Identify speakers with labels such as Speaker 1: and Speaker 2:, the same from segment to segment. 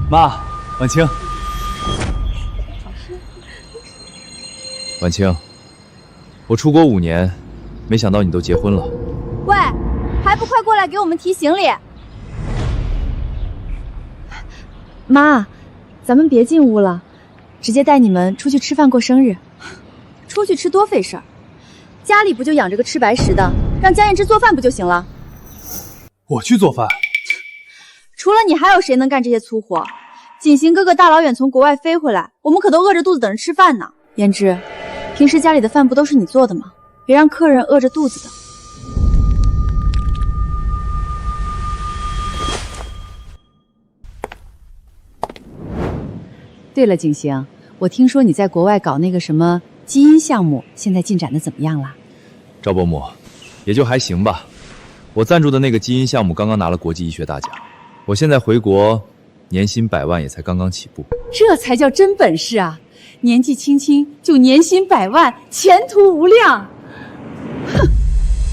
Speaker 1: 妈，婉清，婉清，我出国5年，没想到你都结婚了。
Speaker 2: 喂，还不快过来给我们提行李？妈，咱们别进屋了，直接带你们出去吃饭过生日。出去吃多费事儿，家里不就养着个吃白食的，让江燕之做饭不就行了？
Speaker 3: 我去做饭。
Speaker 2: 除了你，还有谁能干这些粗活？锦行哥哥大老远从国外飞回来，我们可都饿着肚子等着吃饭呢。胭脂，平时家里的饭不都是你做的吗？别让客人饿着肚子的。
Speaker 4: 对了，景行，我听说你在国外搞那个什么基因项目，现在进展的怎么样了？
Speaker 1: 赵伯母，也就还行吧。我赞助的那个基因项目刚刚拿了国际医学大奖，我现在回国，年薪100万也才刚刚起步。
Speaker 4: 这才叫真本事啊！年纪轻轻就年薪100万，前途无量。哼，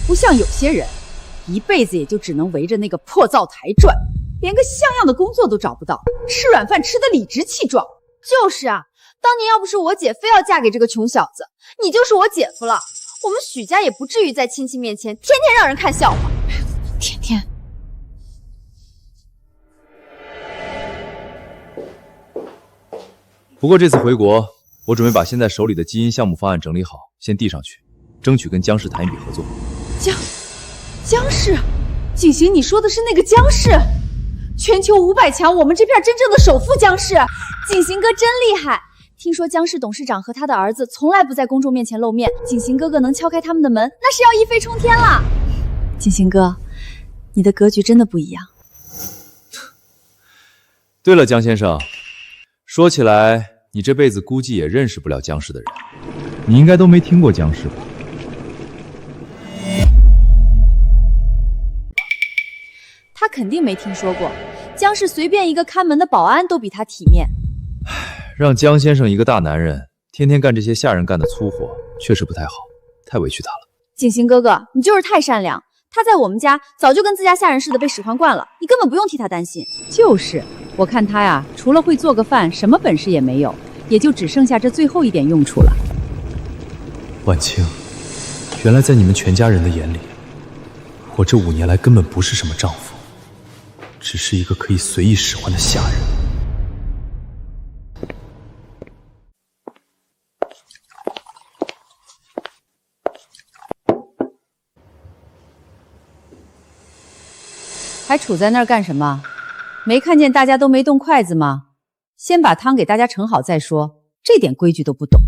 Speaker 4: 不像有些人，一辈子也就只能围着那个破灶台转，连个像样的工作都找不到，吃软饭吃得理直气壮。
Speaker 2: 就是啊，当年要不是我姐非要嫁给这个穷小子，你就是我姐夫了，我们许家也不至于在亲戚面前天天让人看笑话。
Speaker 4: 天天。
Speaker 1: 不过这次回国，我准备把现在手里的基因项目方案整理好，先递上去，争取跟江氏谈一笔合作。
Speaker 4: 江氏，景行，你说的是那个江氏？全球500强，我们这片真正的首富江氏。
Speaker 2: 景行哥真厉害，听说江氏董事长和他的儿子从来不在公众面前露面，景行哥哥能敲开他们的门，那是要一飞冲天了。景行哥，你的格局真的不一样。
Speaker 1: 对了，江先生，说起来，你这辈子估计也认识不了江氏的人，你应该都没听过江氏吧？
Speaker 2: 他肯定没听说过，江氏随便一个看门的保安都比他体面。
Speaker 1: 让江先生一个大男人天天干这些下人干的粗活，确实不太好，太委屈他了。
Speaker 2: 景行哥哥，你就是太善良，他在我们家早就跟自家下人似的被使唤惯了，你根本不用替他担心。
Speaker 4: 就是，我看他呀，除了会做个饭，什么本事也没有，也就只剩下这最后一点用处了。
Speaker 3: 婉清，原来在你们全家人的眼里，我这5年来根本不是什么丈夫，只是一个可以随意使唤的下人。
Speaker 4: 还杵在那儿干什么？没看见大家都没动筷子吗？先把汤给大家盛好再说，这点规矩都不懂。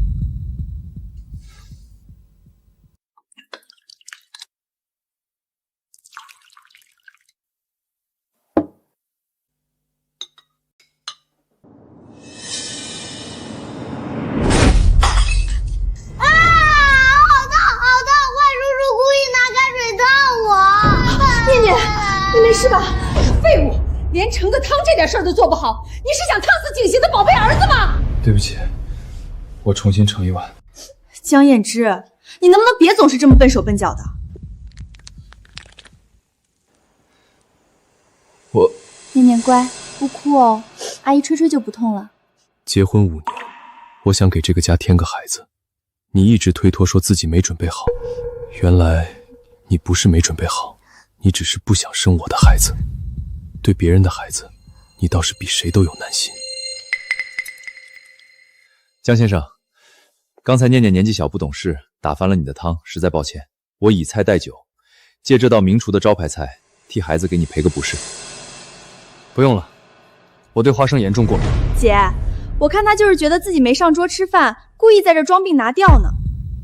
Speaker 5: 你没事吧？废物，连盛个汤这点事儿都做不好，你是想烫死景行的宝贝儿子吗？
Speaker 3: 对不起，我重新盛一碗。
Speaker 2: 江燕之，你能不能别总是这么笨手笨脚的？
Speaker 3: 我
Speaker 2: 念念乖，不哭哦，阿姨吹吹就不痛了。
Speaker 3: 结婚5年，我想给这个家添个孩子，你一直推脱说自己没准备好，原来你不是没准备好。你只是不想生我的孩子，对别人的孩子，你倒是比谁都有耐心。
Speaker 1: 江先生，刚才念念年纪小不懂事，打翻了你的汤，实在抱歉。我以菜代酒，借这道名厨的招牌菜，替孩子给你赔个不是。
Speaker 3: 不用了，我对花生严重过敏。
Speaker 2: 姐，我看他就是觉得自己没上桌吃饭，故意在这装病拿掉呢。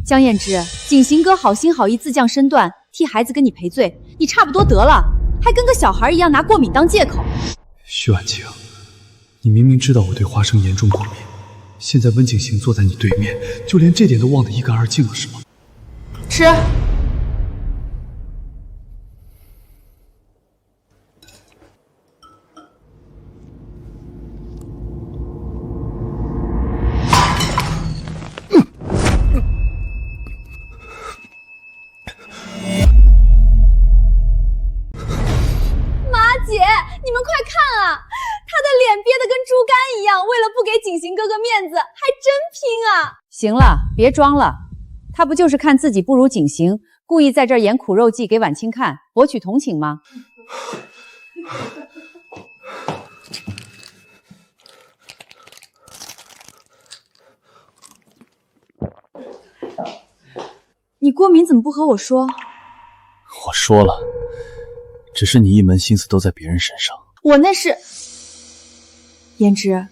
Speaker 2: 江燕之，景行哥好心好意自降身段，替孩子跟你赔罪，你差不多得了，还跟个小孩一样拿过敏当借口。
Speaker 3: 徐婉清，你明明知道我对花生严重过敏，现在温景行坐在你对面，就连这点都忘得一干二净了是吗？
Speaker 2: 吃。姐，你们快看啊，他的脸憋得跟猪一样，为了不给景行哥哥面子，还真拼啊！
Speaker 4: 行了，别装了，他不就是看自己不如景行，故意在这儿演苦肉计给婉清看，博取同情吗？
Speaker 2: 你过敏怎么不和我说？
Speaker 3: 我说了，只是你一门心思都在别人身上。
Speaker 2: 我那是……胭脂，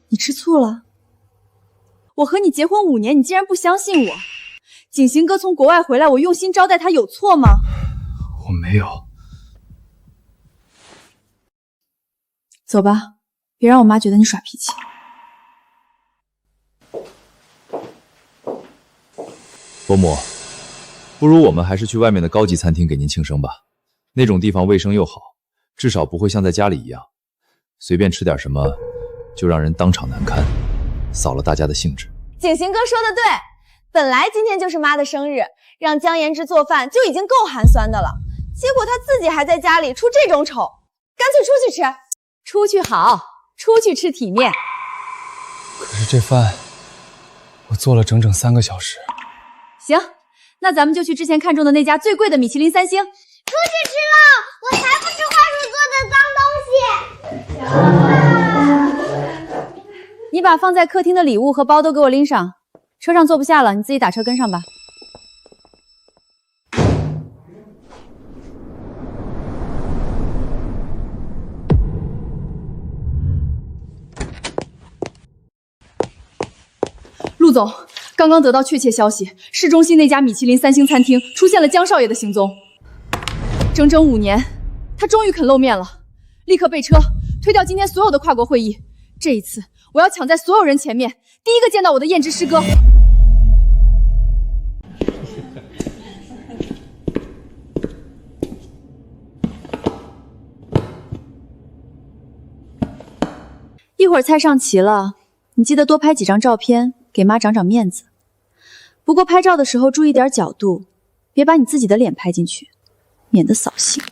Speaker 2: 你吃醋了？我和你结婚5年，你竟然不相信我？景行哥从国外回来，我用心招待他，有错吗？
Speaker 3: 我没有。
Speaker 2: 走吧，别让我妈觉得你耍脾气。
Speaker 1: 伯母，不如我们还是去外面的高级餐厅给您庆生吧。那种地方卫生又好，至少不会像在家里一样，随便吃点什么就让人当场难堪，扫了大家的兴致。
Speaker 2: 景行哥说的对，本来今天就是妈的生日，让江言之做饭就已经够寒酸的了，结果他自己还在家里出这种丑，干脆出去吃。
Speaker 4: 出去好，出去吃体面。
Speaker 3: 可是这饭我做了整整3个小时。
Speaker 2: 行，那咱们就去之前看中的那家最贵的米其林3星。
Speaker 6: 出去吃了，我才不吃花鼠做的脏东西。
Speaker 2: 你把放在客厅的礼物和包都给我拎上，车上坐不下了，你自己打车跟上吧。陆总，刚刚得到确切消息，市中心那家米其林3星餐厅出现了江少爷的行踪。整整5年，他终于肯露面了，立刻备车，推掉今天所有的跨国会议。这一次，我要抢在所有人前面，第一个见到我的胭脂师哥。一会儿菜上齐了，你记得多拍几张照片，给妈长长面子。不过拍照的时候注意点角度，别把你自己的脸拍进去，免得扫兴。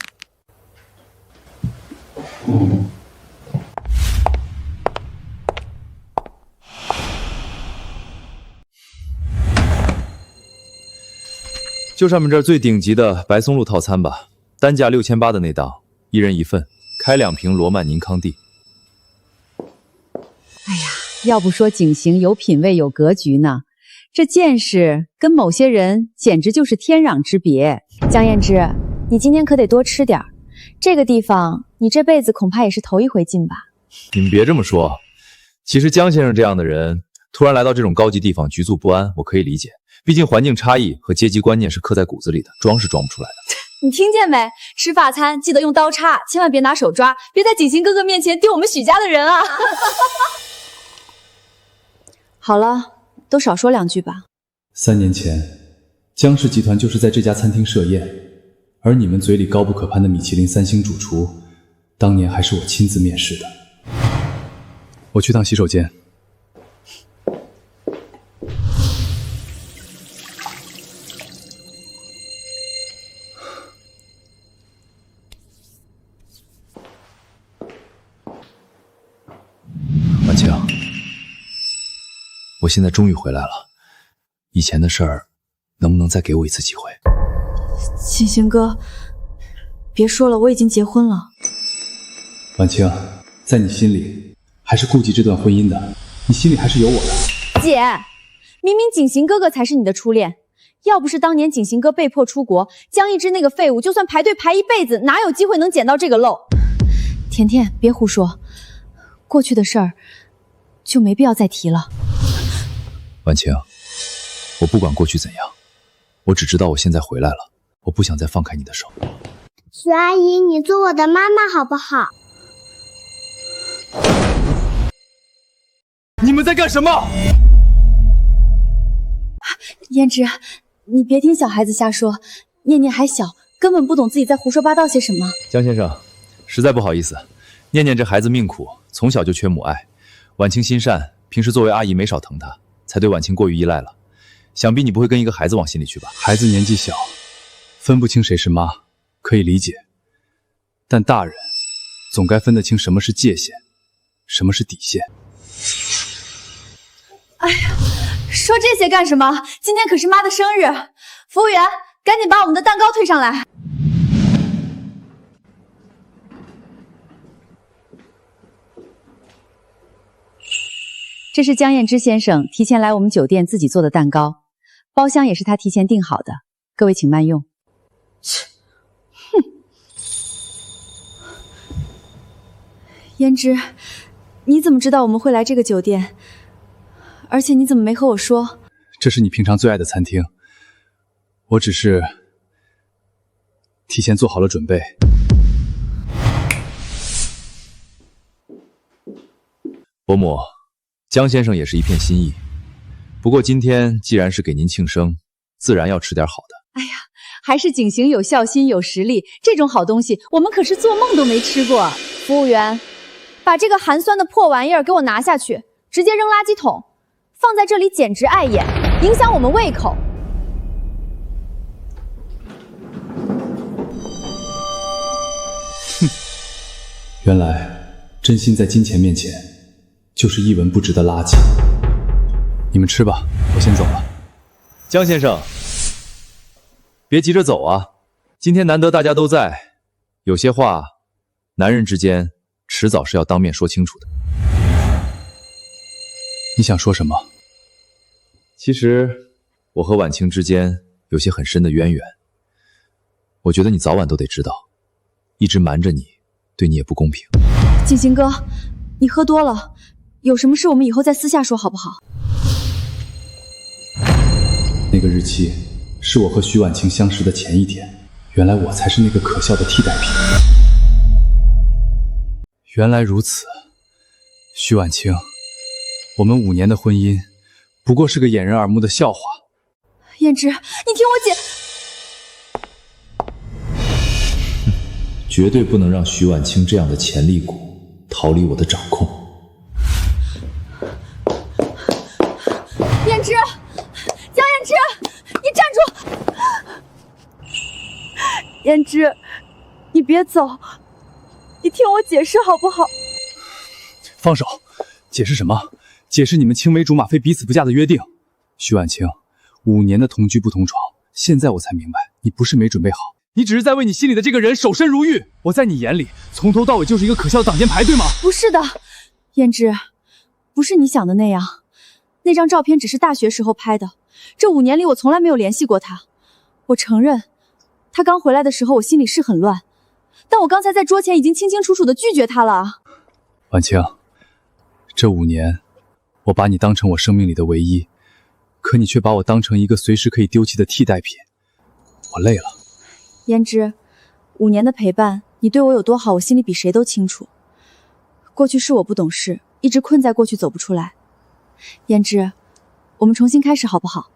Speaker 1: 就上面这最顶级的白松露套餐吧，单价6800的那档，1人1份，开2瓶罗曼宁康帝。
Speaker 4: 哎呀，要不说景行有品位有格局呢，这见识跟某些人简直就是天壤之别。
Speaker 2: 江胭脂，你今天可得多吃点儿，这个地方你这辈子恐怕也是头一回进吧？
Speaker 1: 你们别这么说，其实江先生这样的人突然来到这种高级地方，局促不安，我可以理解。毕竟环境差异和阶级观念是刻在骨子里的，装是装不出来的。
Speaker 2: 你听见没？吃法餐记得用刀叉，千万别拿手抓，别在景行哥哥面前丢我们许家的人啊！好了，都少说2句吧。
Speaker 3: 3年前，江氏集团就是在这家餐厅设宴，而你们嘴里高不可攀的米其林3星主厨，当年还是我亲自面试的。我去趟洗手间。
Speaker 1: 婉清，我现在终于回来了，以前的事儿，能不能再给我一次机会？
Speaker 2: 景行哥，别说了，我已经结婚了。
Speaker 3: 婉清，在你心里还是顾及这段婚姻的，你心里还是有我的。
Speaker 2: 姐，明明景行哥哥才是你的初恋，要不是当年景行哥被迫出国，江一之那个废物就算排队排一辈子，哪有机会能捡到这个漏？甜甜，别胡说，过去的事儿就没必要再提了。
Speaker 1: 婉清，我不管过去怎样，我只知道我现在回来了，我不想再放开你的手。
Speaker 6: 许阿姨，你做我的妈妈好不好？
Speaker 3: 你们在干什么？
Speaker 2: 胭脂，你别听小孩子瞎说，念念还小，根本不懂自己在胡说八道些什么。
Speaker 1: 江先生，实在不好意思，念念这孩子命苦，从小就缺母爱。婉清心善，平时作为阿姨没少疼她，才对婉清过于依赖了。想必你不会跟一个孩子往心里去吧？
Speaker 3: 孩子年纪小，分不清谁是妈，可以理解。但大人总该分得清什么是界限，什么是底线。
Speaker 2: 哎呀，说这些干什么？今天可是妈的生日，服务员，赶紧把我们的蛋糕推上来。这是江燕之先生提前来我们酒店自己做的蛋糕，包厢也是他提前订好的，各位请慢用。哼，胭脂，你怎么知道我们会来这个酒店？而且你怎么没和我说？
Speaker 3: 这是你平常最爱的餐厅，我只是提前做好了准备。
Speaker 1: 伯母，江先生也是一片心意。不过今天既然是给您庆生，自然要吃点好的。
Speaker 2: 哎呀，还是景行有孝心有实力，这种好东西我们可是做梦都没吃过。服务员，把这个寒酸的破玩意儿给我拿下去，直接扔垃圾桶。放在这里简直碍眼，影响我们胃口。
Speaker 3: 哼，原来真心在金钱面前就是一文不值的垃圾。你们吃吧，我先走了。
Speaker 1: 江先生，别急着走啊，今天难得大家都在，有些话男人之间迟早是要当面说清楚的。
Speaker 3: 你想说什么？
Speaker 1: 其实我和婉清之间有些很深的渊源，我觉得你早晚都得知道，一直瞒着你，对你也不公平。
Speaker 2: 景行哥，你喝多了，有什么事我们以后再私下说好不好？
Speaker 3: 那个日期是我和徐婉清相识的前一天，原来我才是那个可笑的替代品。原来如此，徐婉清，我们5年的婚姻不过是个掩人耳目的笑话。
Speaker 2: 胭脂，你听我解。
Speaker 1: 绝对不能让徐婉清这样的潜力股逃离我的掌控。
Speaker 2: 胭脂，江胭脂，你站住！胭脂，你别走，你听我解释好不好？
Speaker 3: 放手！解释什么？解释你们青梅竹马非彼此不嫁的约定。徐婉清，5年的同居不同床，现在我才明白，你不是没准备好，你只是在为你心里的这个人守身如玉。我在你眼里，从头到尾就是一个可笑的挡箭牌，对吗？
Speaker 2: 不是的，胭脂，不是你想的那样。那张照片只是大学时候拍的，这5年里我从来没有联系过他。我承认，他刚回来的时候我心里是很乱，但我刚才在桌前已经清清楚楚地拒绝他了。
Speaker 3: 婉清，这5年，我把你当成我生命里的唯一，可你却把我当成一个随时可以丢弃的替代品，我累了。
Speaker 2: 胭脂，5年的陪伴，你对我有多好，我心里比谁都清楚。过去是我不懂事，一直困在过去走不出来。胭脂，我们重新开始好不好？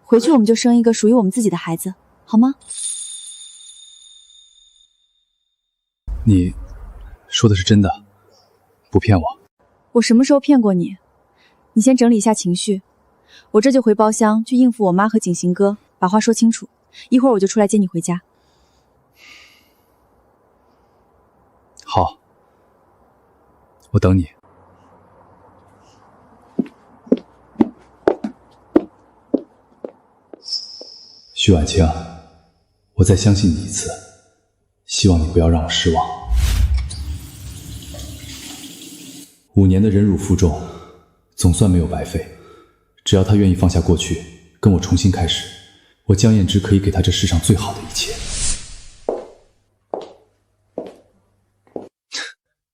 Speaker 2: 回去我们就生一个属于我们自己的孩子，好吗？
Speaker 3: 你说的是真的，不骗我。
Speaker 2: 我什么时候骗过你？你先整理一下情绪，我这就回包厢去应付我妈和景行哥，把话说清楚。一会儿我就出来接你回家。
Speaker 3: 好，我等你。徐婉清，我再相信你一次，希望你不要让我失望。5年的忍辱负重，总算没有白费。只要他愿意放下过去，跟我重新开始，我江燕之可以给他这世上最好的一切。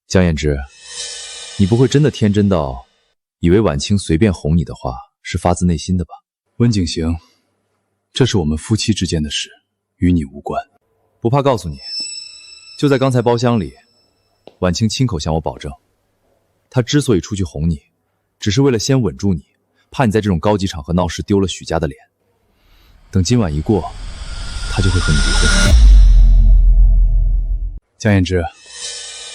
Speaker 1: 江燕之，你不会真的天真到以为婉清随便哄你的话是发自内心的吧？
Speaker 3: 温景行，这是我们夫妻之间的事，与你无关。
Speaker 1: 不怕告诉你，就在刚才包厢里，婉清亲口向我保证，她之所以出去哄你，只是为了先稳住你，怕你在这种高级场合闹事丢了许家的脸。等今晚一过，她就会和你离婚。
Speaker 3: 江燕之，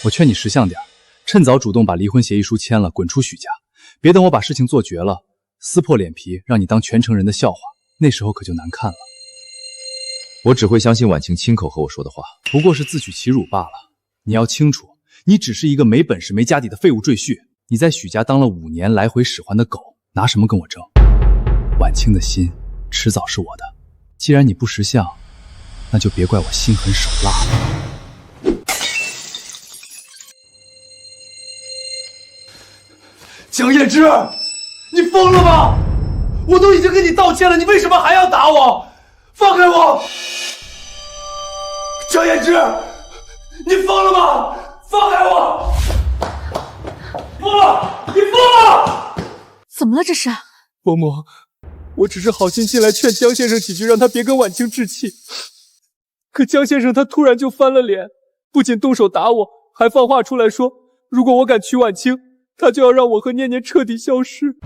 Speaker 3: 我劝你识相点，趁早主动把离婚协议书签了，滚出许家，别等我把事情做绝了，撕破脸皮让你当全城人的笑话，那时候可就难看了。
Speaker 1: 我只会相信婉清亲口和我说的话，
Speaker 3: 不过是自取其辱罢了。你要清楚，你只是一个没本事、没家底的废物赘婿。你在许家当了5年来回使唤的狗，拿什么跟我争？婉清的心迟早是我的。既然你不识相，那就别怪我心狠手辣了。江燕之，你疯了吗？我都已经跟你道歉了，你为什么还要打我？放开我！江燕之，你疯了吗？放开我！疯了！你疯了！
Speaker 4: 怎么了这是？
Speaker 3: 伯母，我只是好心进来劝江先生几句，让他别跟婉清置气。可江先生他突然就翻了脸，不仅动手打我，还放话出来说，如果我敢娶婉清，他就要让我和念念彻底消失。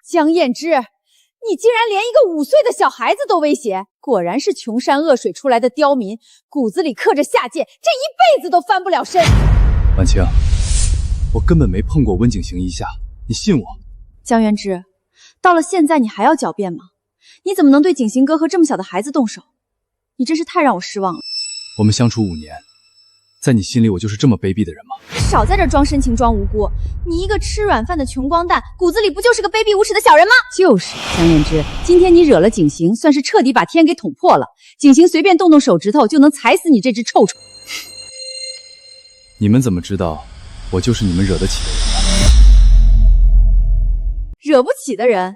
Speaker 4: 江燕之，你竟然连一个5岁的小孩子都威胁，果然是穷山恶水出来的刁民，骨子里刻着下贱，这一辈子都翻不了身。
Speaker 3: 婉清，我根本没碰过温景行一下，你信我？
Speaker 2: 江元之，到了现在你还要狡辩吗？你怎么能对景行哥和这么小的孩子动手？你真是太让我失望了。
Speaker 3: 我们相处5年，在你心里我就是这么卑鄙的人吗？
Speaker 2: 少在这装深情装无辜！你一个吃软饭的穷光蛋，骨子里不就是个卑鄙无耻的小人吗？
Speaker 4: 就是江燕之，今天你惹了景行，算是彻底把天给捅破了。景行随便动动手指头就能踩死你这只臭虫。
Speaker 3: 你们怎么知道我就是你们惹得起的人？
Speaker 2: 惹不起的人？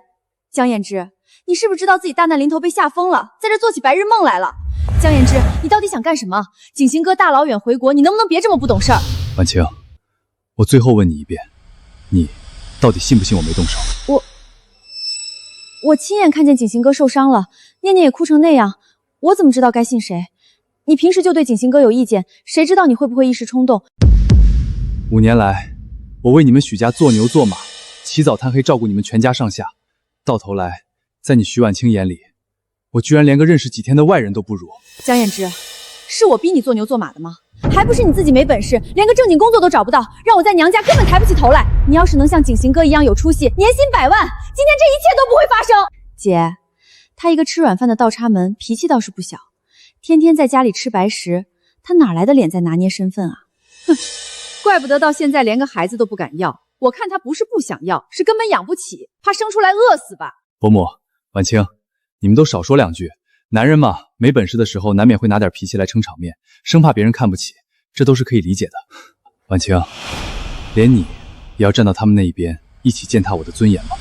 Speaker 2: 江燕之，你是不是知道自己大难临头被吓疯了，在这做起白日梦来了？江燕之，你到底想干什么？景行哥大老远回国，你能不能别这么不懂事儿？
Speaker 3: 婉清，我最后问你一遍，你到底信不信我没动手？
Speaker 2: 我亲眼看见景行哥受伤了，念念也哭成那样，我怎么知道该信谁？你平时就对景行哥有意见，谁知道你会不会一时冲动
Speaker 3: ？5年来，我为你们许家做牛做马，起早贪黑照顾你们全家上下，到头来，在你许婉清眼里，我居然连个认识几天的外人都不如。
Speaker 2: 江燕之，是我逼你做牛做马的吗？还不是你自己没本事，连个正经工作都找不到，让我在娘家根本抬不起头来。你要是能像景行哥一样有出息，年薪100万，今天这一切都不会发生。姐，他一个吃软饭的倒插门，脾气倒是不小，天天在家里吃白食，他哪来的脸在拿捏身份啊？
Speaker 4: 哼，怪不得到现在连个孩子都不敢要，我看他不是不想要，是根本养不起，怕生出来饿死吧。
Speaker 3: 伯母，婉清，你们都少说2句。男人嘛，没本事的时候难免会拿点脾气来撑场面，生怕别人看不起，这都是可以理解的。婉清，连你也要站到他们那一边，一起践踏我的尊严吗？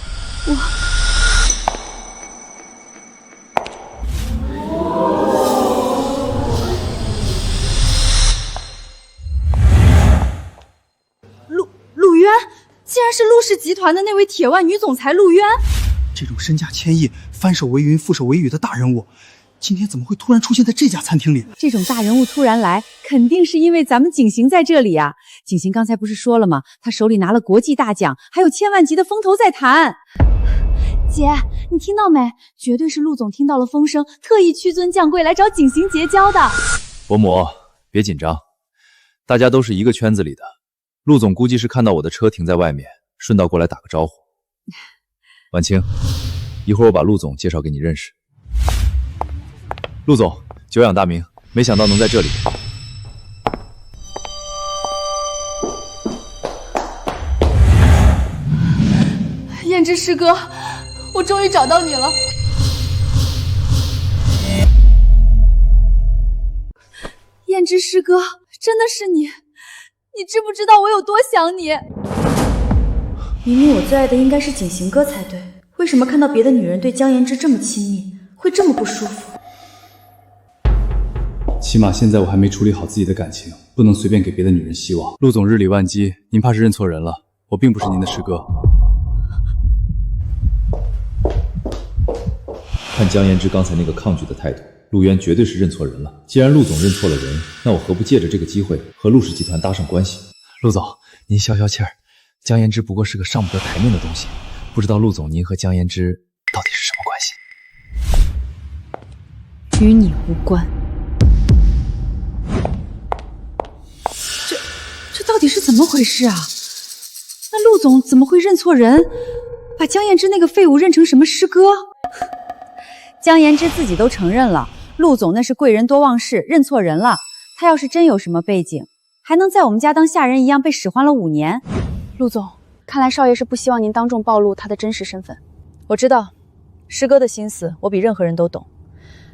Speaker 2: 陆渊，竟然是陆氏集团的那位铁腕女总裁陆渊。
Speaker 7: 这种身价千亿、翻手为云、覆手为雨的大人物，今天怎么会突然出现在这家餐厅里？
Speaker 4: 这种大人物突然来，肯定是因为咱们景行在这里啊。景行刚才不是说了吗？他手里拿了国际大奖，还有千万级的风头在谈。
Speaker 2: 姐，你听到没？绝对是陆总听到了风声，特意屈尊降贵来找景行结交的。
Speaker 1: 伯母，别紧张，大家都是一个圈子里的。陆总估计是看到我的车停在外面，顺道过来打个招呼。婉清，一会儿我把陆总介绍给你认识。陆总，久仰大名，没想到能在这里。
Speaker 2: 燕之师哥，我终于找到你了。燕之师哥，真的是你，你知不知道我有多想你？明明我最爱的应该是景行哥才对，为什么看到别的女人对江言之这么亲密，会这么不舒服？
Speaker 3: 起码现在我还没处理好自己的感情，不能随便给别的女人希望。陆总日理万机，您怕是认错人了，我并不是您的师哥。
Speaker 1: 看江言之刚才那个抗拒的态度，陆渊绝对是认错人了。既然陆总认错了人，那我何不借着这个机会和陆氏集团搭上关系？
Speaker 3: 陆总，您消消气儿，江言之不过是个上不得台面的东西，不知道陆总您和江言之到底是什么关
Speaker 4: 系？与你无关。这到底是怎么回事啊？那陆总怎么会认错人，把江燕之那个废物认成什么师哥？江言之自己都承认了，陆总那是贵人多忘事，认错人了。他要是真有什么背景，还能在我们家当下人一样被使唤了5年。
Speaker 2: 陆总，看来少爷是不希望您当众暴露他的真实身份。
Speaker 4: 我知道，师哥的心思我比任何人都懂。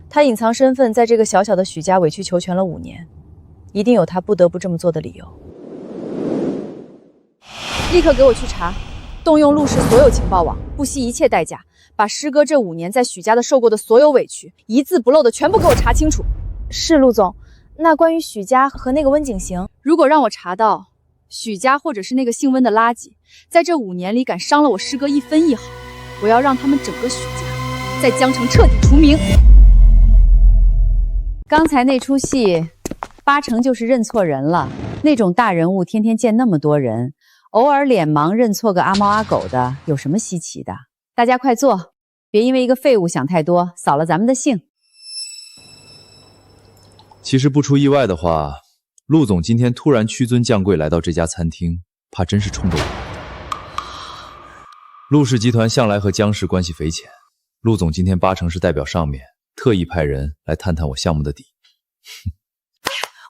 Speaker 4: 他隐藏身份，在这个小小的许家委曲求全了5年，一定有他不得不这么做的理由。立刻给我去查，动用陆氏所有情报网，不惜一切代价，把师哥这5年在许家的受过的所有委屈，一字不漏的全部给我查清楚。
Speaker 2: 是陆总。那关于许家和那个温景行，
Speaker 4: 如果让我查到许家或者是那个姓温的垃圾，在这5年里敢伤了我师哥1分1毫，我要让他们整个许家在江城彻底除名。刚才那出戏8成就是认错人了。那种大人物天天见那么多人，偶尔脸盲认错个阿猫阿狗的，有什么稀奇的？大家快坐，别因为一个废物想太多，扫了咱们的兴。
Speaker 1: 其实不出意外的话，陆总今天突然屈尊降贵来到这家餐厅，怕真是冲着我。陆氏集团向来和江氏关系匪浅，陆总今天8成是代表上面特意派人来探探我项目的底。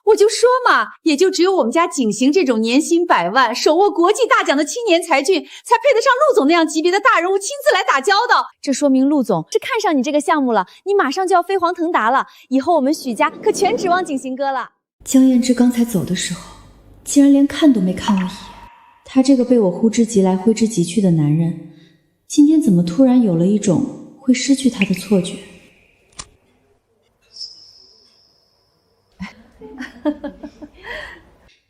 Speaker 4: 我就说嘛，也就只有我们家景行这种年薪100万、手握国际大奖的青年才俊，才配得上陆总那样级别的大人物亲自来打交道。这说明陆总是看上你这个项目了，你马上就要飞黄腾达了，以后我们许家可全指望景行哥了。
Speaker 2: 江燕之刚才走的时候，竟然连看都没看我一眼。他这个被我呼之即来挥之即去的男人，今天怎么突然有了一种会失去他的错觉？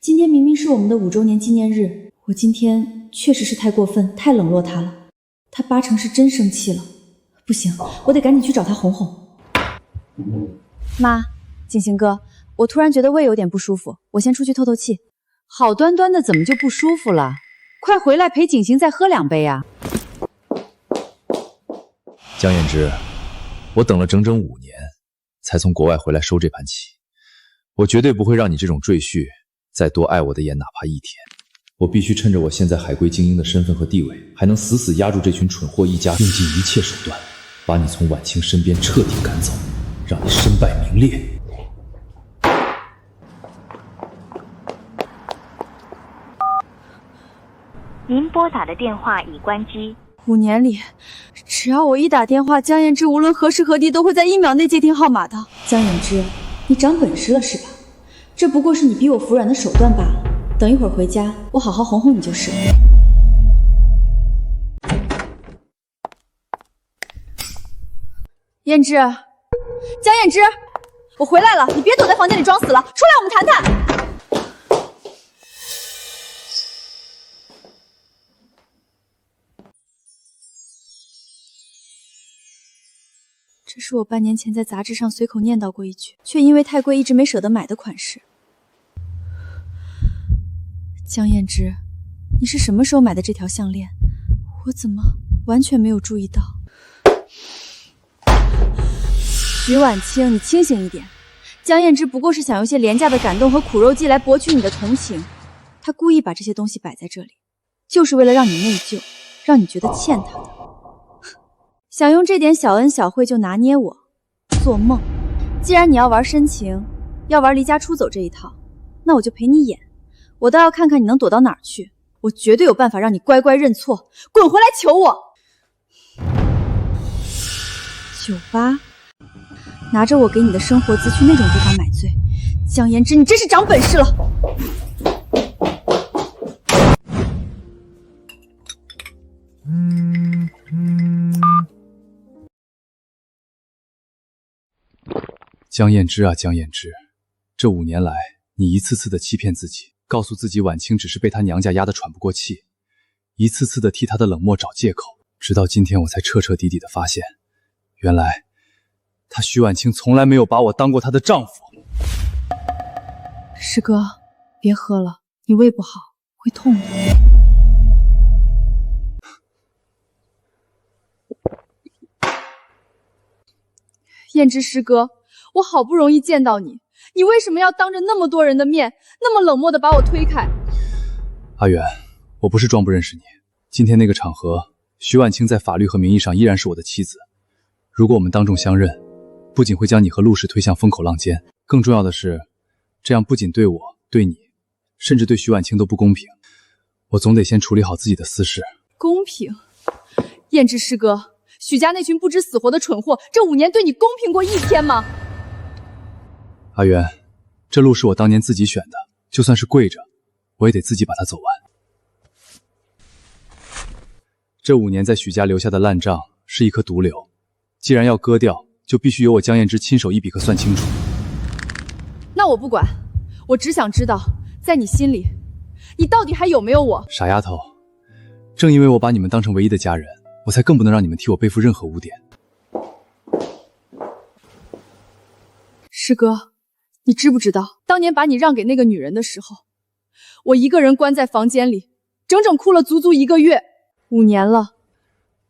Speaker 2: 今天明明是我们的5周年纪念日，我今天确实是太过分，太冷落他了。他8成是真生气了，不行，我得赶紧去找他哄哄。
Speaker 4: 妈，景行哥，我突然觉得胃有点不舒服，我先出去透透气。好端端的怎么就不舒服了？快回来陪景行再喝2杯啊！
Speaker 1: 江燕之，我等了整整5年，才从国外回来收这盘棋。我绝对不会让你这种赘婿再多碍我的眼哪怕1天。我必须趁着我现在海归精英的身份和地位，还能死死压住这群蠢货一家，用尽一切手段，把你从婉清身边彻底赶走，让你身败名裂。
Speaker 8: 您拨打的电话已关机。
Speaker 4: 5年里，只要我一打电话，江燕之无论何时何地都会在1秒内接听号码的。
Speaker 2: 江燕之，你长本事了是吧？这不过是你逼我服软的手段罢了。等一会儿回家，我好好哄哄你就是了。
Speaker 4: 燕之，江燕之，我回来了，你别躲在房间里装死了，出来我们谈谈。
Speaker 2: 这是我半年前在杂志上随口念叨过一句，却因为太贵一直没舍得买的款式。江燕之，你是什么时候买的这条项链？我怎么完全没有注意到？
Speaker 4: 徐婉清，你清醒一点。江燕之不过是想用些廉价的感动和苦肉计来博取你的同情，他故意把这些东西摆在这里，就是为了让你内疚，让你觉得欠他的。想用这点小恩小惠就拿捏我，做梦！既然你要玩深情，要玩离家出走这一套，那我就陪你演。我倒要看看你能躲到哪儿去，我绝对有办法让你乖乖认错，滚回来求我。酒吧，拿着我给你的生活资去那种地方买醉，江言之，你真是长本事了。
Speaker 3: 江燕之啊，江燕之，这5年来，你一次次的欺骗自己，告诉自己婉清只是被她娘家压得喘不过气，一次次的替她的冷漠找借口，直到今天我才彻彻底底的发现，原来她徐婉清从来没有把我当过她的丈夫。
Speaker 2: 师哥，别喝了，你胃不好，会痛的。
Speaker 4: 燕之师哥，我好不容易见到你，你为什么要当着那么多人的面，那么冷漠的把我推开？
Speaker 3: 阿远，我不是装不认识你。今天那个场合，徐婉清在法律和名义上依然是我的妻子。如果我们当众相认，不仅会将你和陆氏推向风口浪尖，更重要的是，这样不仅对我、对你，甚至对徐婉清都不公平。我总得先处理好自己的私事。
Speaker 2: 公平？燕之师哥，许家那群不知死活的蠢货，这5年对你公平过一天吗？
Speaker 3: 阿元，这路是我当年自己选的，就算是跪着，我也得自己把它走完。这5年在许家留下的烂账是一颗毒瘤，既然要割掉，就必须由我江燕之亲手一笔刻算清楚。
Speaker 2: 那我不管，我只想知道，在你心里，你到底还有没有我？
Speaker 3: 傻丫头，正因为我把你们当成唯一的家人，我才更不能让你们替我背负任何污点。
Speaker 2: 师哥，你知不知道，当年把你让给那个女人的时候，我一个人关在房间里，整整哭了足足1个月。5年了，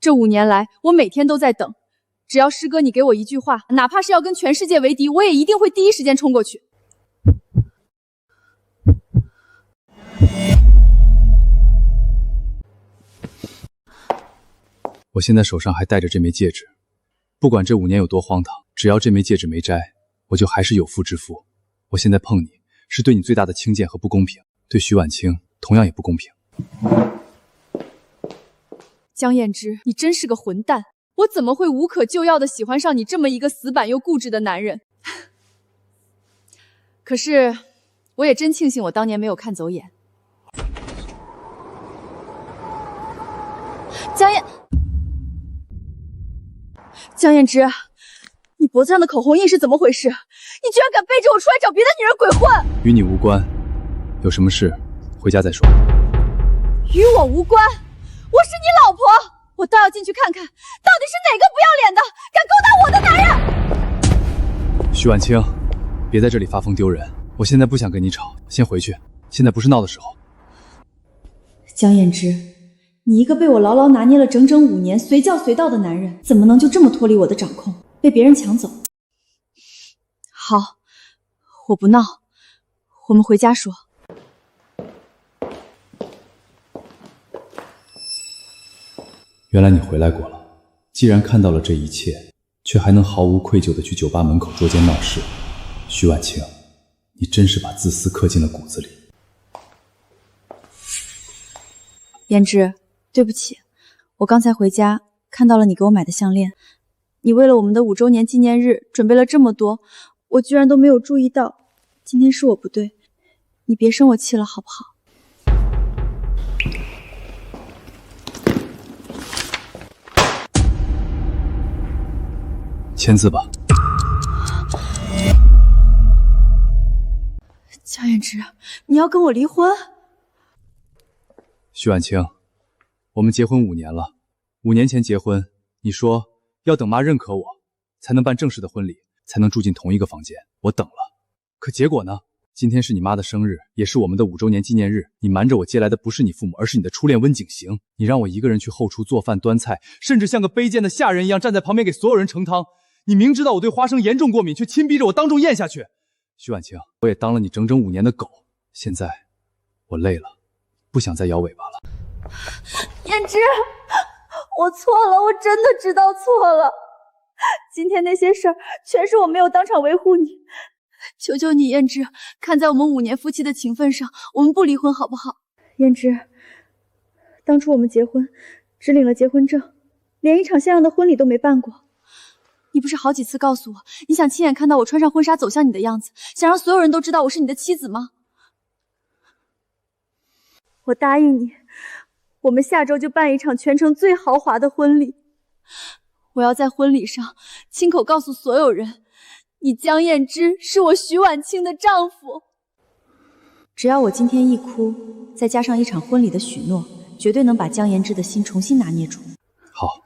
Speaker 2: 这5年来，我每天都在等，只要师哥你给我一句话，哪怕是要跟全世界为敌，我也一定会第一时间冲过去。
Speaker 3: 我现在手上还戴着这枚戒指，不管这5年有多荒唐，只要这枚戒指没摘，我就还是有妇之夫。我现在碰你，是对你最大的轻贱和不公平，对徐婉清同样也不公平。
Speaker 2: 江燕之，你真是个混蛋！我怎么会无可救药的喜欢上你这么一个死板又固执的男人？可是，我也真庆幸我当年没有看走眼。江燕之，你脖子上的口红印是怎么回事？你居然敢背着我出来找别的女人鬼混！
Speaker 3: 与你无关，有什么事回家再说。
Speaker 2: 与我无关，我是你老婆，我倒要进去看看，到底是哪个不要脸的敢勾搭我的男人！
Speaker 3: 徐婉清，别在这里发疯丢人，我现在不想跟你吵，先回去，现在不是闹的时候。
Speaker 2: 江燕之，你一个被我牢牢拿捏了整整5年、随叫随到的男人，怎么能就这么脱离我的掌控，被别人抢走？好，我不闹，我们回家说。
Speaker 3: 原来你回来过了，既然看到了这一切，却还能毫无愧疚地去酒吧门口捉奸闹事，徐婉清，你真是把自私刻进了骨子里。
Speaker 2: 燕之，对不起，我刚才回家看到了你给我买的项链，你为了我们的5周年纪念日准备了这么多，我居然都没有注意到，今天是我不对，你别生我气了好不好？
Speaker 3: 签字吧。
Speaker 2: 江燕之，你要跟我离婚？
Speaker 3: 徐婉清，我们结婚5年了，5年前结婚，你说要等妈认可我，才能办正式的婚礼，才能住进同一个房间。我等了，可结果呢？今天是你妈的生日，也是我们的5周年纪念日，你瞒着我接来的不是你父母，而是你的初恋温景行。你让我一个人去后厨做饭端菜，甚至像个卑贱的下人一样站在旁边给所有人盛汤。你明知道我对花生严重过敏，却亲逼着我当众咽下去。徐婉清，我也当了你整整5年的狗，现在我累了，不想再摇尾巴了。
Speaker 2: 燕之，我错了，我真的知道错了。今天那些事儿全是我没有当场维护你，求求你，燕之，看在我们5年夫妻的情分上，我们不离婚好不好？燕之，当初我们结婚只领了结婚证，连一场像样的婚礼都没办过。你不是好几次告诉我，你想亲眼看到我穿上婚纱走向你的样子，想让所有人都知道我是你的妻子吗？我答应你，我们下周就办一场全城最豪华的婚礼。我要在婚礼上亲口告诉所有人，你江燕之是我徐婉清的丈夫。只要我今天一哭，再加上一场婚礼的许诺，绝对能把江燕之的心重新拿捏住。
Speaker 3: 好，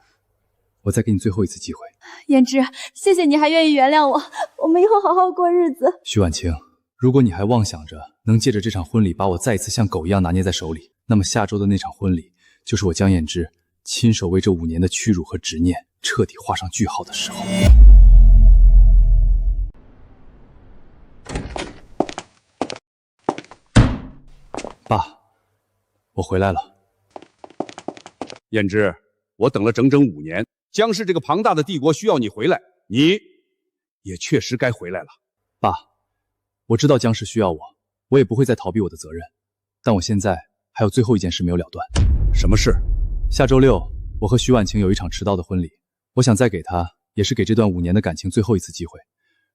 Speaker 3: 我再给你最后一次机会。
Speaker 2: 燕之，谢谢你还愿意原谅我，我们以后好好过日子。
Speaker 3: 徐婉清，如果你还妄想着能借着这场婚礼把我再一次像狗一样拿捏在手里，那么下周的那场婚礼，就是我江燕之亲手为这5年的屈辱和执念彻底画上句号的时候。爸，我回来了。
Speaker 9: 燕之，我等了整整5年，江氏这个庞大的帝国需要你回来，你也确实该回来了。
Speaker 3: 爸，我知道江氏需要我，我也不会再逃避我的责任。但我现在还有最后一件事没有了断。
Speaker 9: 什么事？
Speaker 3: 下周六，我和徐婉晴有一场迟到的婚礼，我想再给她，也是给这段5年的感情最后一次机会。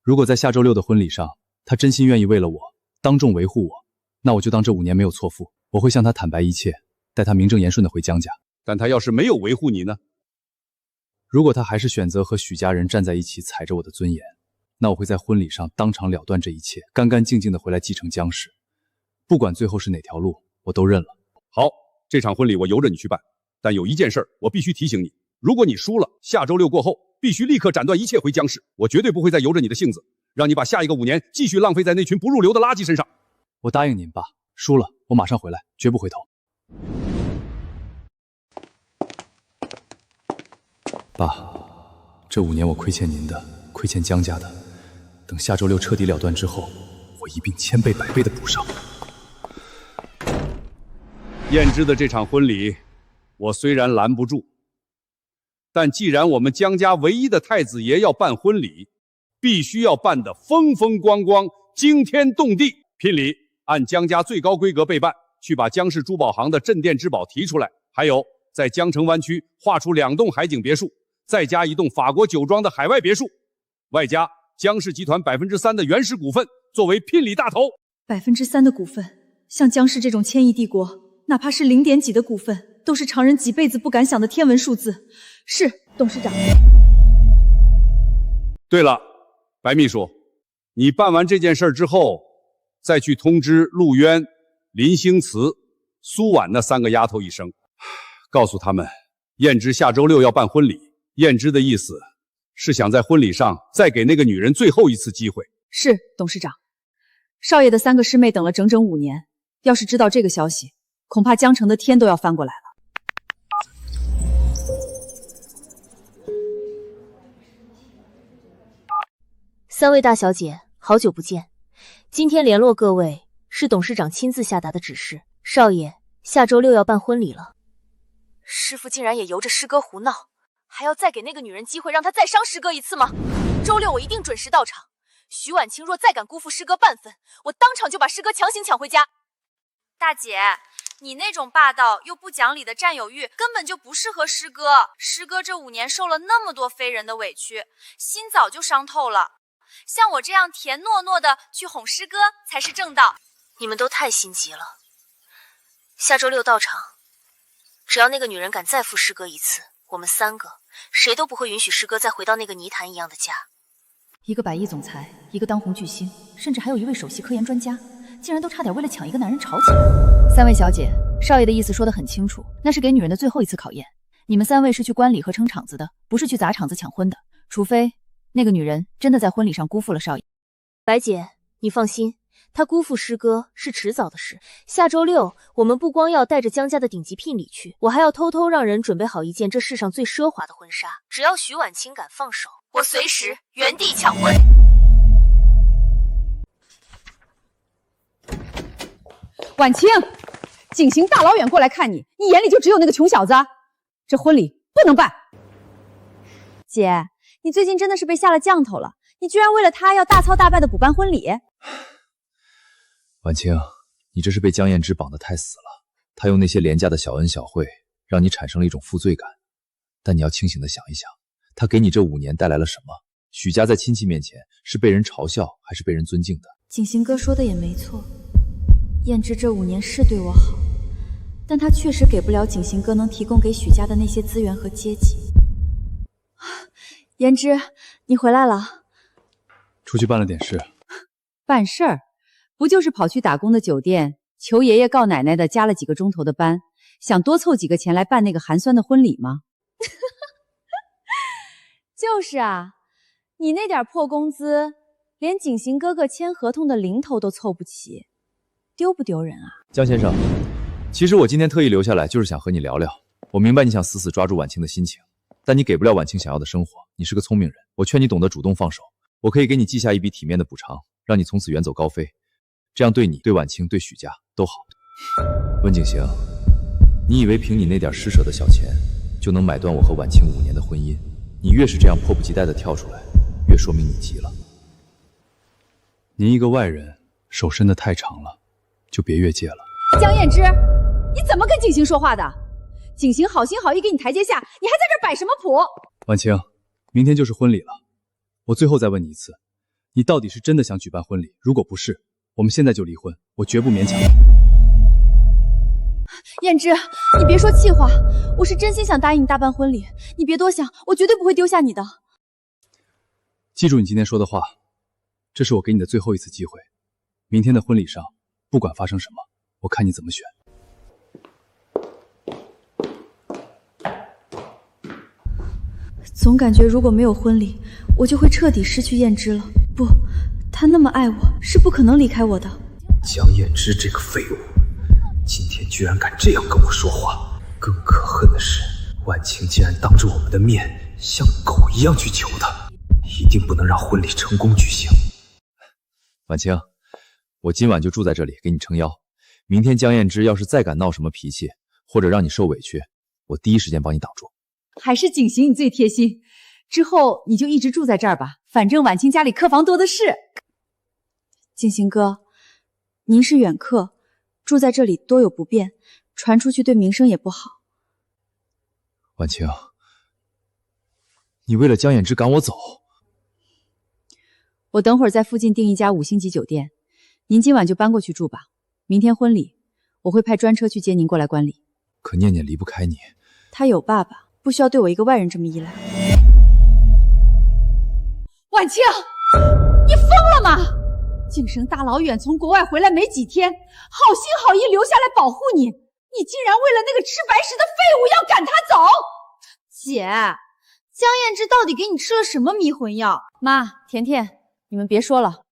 Speaker 3: 如果在下周六的婚礼上，她真心愿意为了我当众维护我，那我就当这5年没有错付，我会向她坦白一切，带她名正言顺的回江家。
Speaker 9: 但她要是没有维护你呢？
Speaker 3: 如果她还是选择和许家人站在一起，踩着我的尊严，那我会在婚礼上当场了断这一切，干干净净的回来继承江氏。不管最后是哪条路，我都认了。
Speaker 9: 好，这场婚礼我由着你去办，但有一件事我必须提醒你，如果你输了，下周六过后必须立刻斩断一切回江氏，我绝对不会再由着你的性子，让你把下一个5年继续浪费在那群不入流的垃圾身上。
Speaker 3: 我答应您，爸，输了我马上回来，绝不回头。爸，这5年我亏欠您的，亏欠江家的，等下周六彻底了断之后，我一并1000倍100倍的补上。
Speaker 9: 燕之的这场婚礼，我虽然拦不住，但既然我们江家唯一的太子爷要办婚礼，必须要办得风风光光、惊天动地。聘礼按江家最高规格备办，去把江氏珠宝行的镇店之宝提出来，还有在江城湾区划出2栋海景别墅，再加1栋法国酒庄的海外别墅，外加江氏集团3%的原始股份作为聘礼大头。
Speaker 2: 3%的股份，像江氏这种千亿帝国，哪怕是0点几的股份，都是常人几辈子不敢想的天文数字。是，董事长。
Speaker 9: 对了，白秘书，你办完这件事之后，再去通知陆渊、林星慈、苏婉那3个丫头一声，告诉他们，燕之下周六要办婚礼。燕之的意思是想在婚礼上再给那个女人最后一次机会。
Speaker 2: 是，董事长。少爷的3个师妹等了整整5年，要是知道这个消息，恐怕江城的天都要翻过来了。
Speaker 10: 3位大小姐，好久不见。今天联络各位是董事长亲自下达的指示，少爷下周六要办婚礼了。
Speaker 2: 师父竟然也由着师哥胡闹，还要再给那个女人机会，让她再伤师哥一次吗？周六我一定准时到场。徐婉清若再敢辜负师哥半分，我当场就把师哥强行抢回家。大姐，你那种霸道又不讲理的占有欲根本就不适合师哥。师哥这5年受了那么多非人的委屈，心早就伤透了。像我这样甜糯糯的去哄师哥才是正道。
Speaker 10: 你们都太心急了。下周六到场，只要那个女人敢再负师哥一次，我们3个谁都不会允许师哥再回到那个泥潭一样的家。
Speaker 2: 一个100亿总裁，一个当红巨星，甚至还有一位首席科研专家，竟然都差点为了抢一个男人吵起来。3位小姐，少爷的意思说得很清楚，那是给女人的最后一次考验。你们3位是去观礼和撑场子的，不是去砸场子抢婚的，除非那个女人真的在婚礼上辜负了少爷。
Speaker 10: 白姐，你放心，她辜负师哥是迟早的事。下周六，我们不光要带着江家的顶级聘礼去，我还要偷偷让人准备好一件这世上最奢华的婚纱。只要徐婉清敢放手，我随时原地抢婚。
Speaker 4: 婉清，景行大老远过来看你，你眼里就只有那个穷小子？这婚礼不能办。
Speaker 2: 姐，你最近真的是被下了降头了，你居然为了他要大操大办的补办婚礼。
Speaker 1: 婉清，你这是被江燕之绑得太死了，他用那些廉价的小恩小惠让你产生了一种负罪感，但你要清醒地想一想，他给你这5年带来了什么？许家在亲戚面前是被人嘲笑还是被人尊敬的？
Speaker 2: 景行哥说的也没错，燕之这5年是对我好，但他确实给不了景行哥能提供给许家的那些资源和阶级。言之，你回来了。
Speaker 3: 出去办了点事。
Speaker 4: 办事儿，不就是跑去打工的酒店，求爷爷告奶奶的加了几个钟头的班，想多凑几个钱来办那个寒酸的婚礼吗？
Speaker 2: 就是啊，你那点破工资，连景行哥哥签合同的零头都凑不齐，丢不丢人啊？
Speaker 1: 江先生，其实我今天特意留下来，就是想和你聊聊。我明白你想死死抓住婉清的心情，但你给不了婉清想要的生活。你是个聪明人，我劝你懂得主动放手。我可以给你记下一笔体面的补偿，让你从此远走高飞，这样对你、对婉清、对许家都好。温景行，你以为凭你那点施舍的小钱，就能买断我和婉清5年的婚姻。你越是这样迫不及待地跳出来，越说明你急了。
Speaker 3: 您一个外人，手伸得太长了，就别越界了。
Speaker 4: 江燕之，你怎么跟景行说话的？景行好心好意给你台阶下，你还在这摆什么谱？
Speaker 3: 婉清，明天就是婚礼了，我最后再问你一次，你到底是真的想举办婚礼？如果不是，我们现在就离婚，我绝不勉强你。
Speaker 2: 燕之，你别说气话，我是真心想答应你大办婚礼，你别多想，我绝对不会丢下你的。
Speaker 3: 记住你今天说的话，这是我给你的最后一次机会。明天的婚礼上，不管发生什么，我看你怎么选。
Speaker 2: 总感觉如果没有婚礼，我就会彻底失去燕之了。不，他那么爱我，是不可能离开我的。
Speaker 11: 江燕之这个废物，今天居然敢这样跟我说话！更可恨的是，婉清竟然当着我们的面像狗一样去求他，一定不能让婚礼成功举行。
Speaker 1: 婉清，我今晚就住在这里给你撑腰。明天江燕之要是再敢闹什么脾气，或者让你受委屈，我第一时间帮你挡住。
Speaker 4: 还是景行你最贴心，之后你就一直住在这儿吧，反正婉清家里客房多的是。
Speaker 2: 景行哥，您是远客，住在这里多有不便，传出去对名声也不好。
Speaker 1: 婉清，你为了江燕之赶我走？
Speaker 4: 我等会儿在附近订一家5星级酒店，您今晚就搬过去住吧。明天婚礼，我会派专车去接您过来观礼。
Speaker 1: 可念念离不开你，
Speaker 2: 他有爸爸，不需要对我一个外人这么依赖。
Speaker 4: 婉清，你疯了吗？景生大老远从国外回来没几天，好心好意留下来保护你，你竟然为了那个吃白食的废物要赶他走！
Speaker 2: 姐，江燕之到底给你吃了什么迷魂药？
Speaker 4: 妈，甜甜，你们别说了，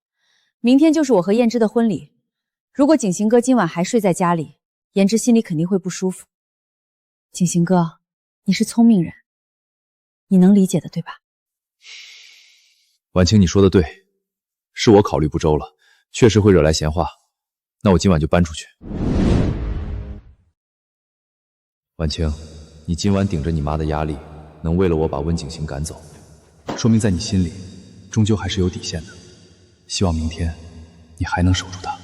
Speaker 4: 明天就是我和燕之的婚礼。如果景行哥今晚还睡在家里，燕之心里肯定会不舒服。景行哥，你是聪明人，你能理解的，对吧？
Speaker 1: 婉清，你说的对，是我考虑不周了，确实会惹来闲话。那我今晚就搬出去。婉清，你今晚顶着你妈的压力，能为了我把温景行赶走，
Speaker 3: 说明在你心里，终究还是有底线的。希望明天你还能守住它。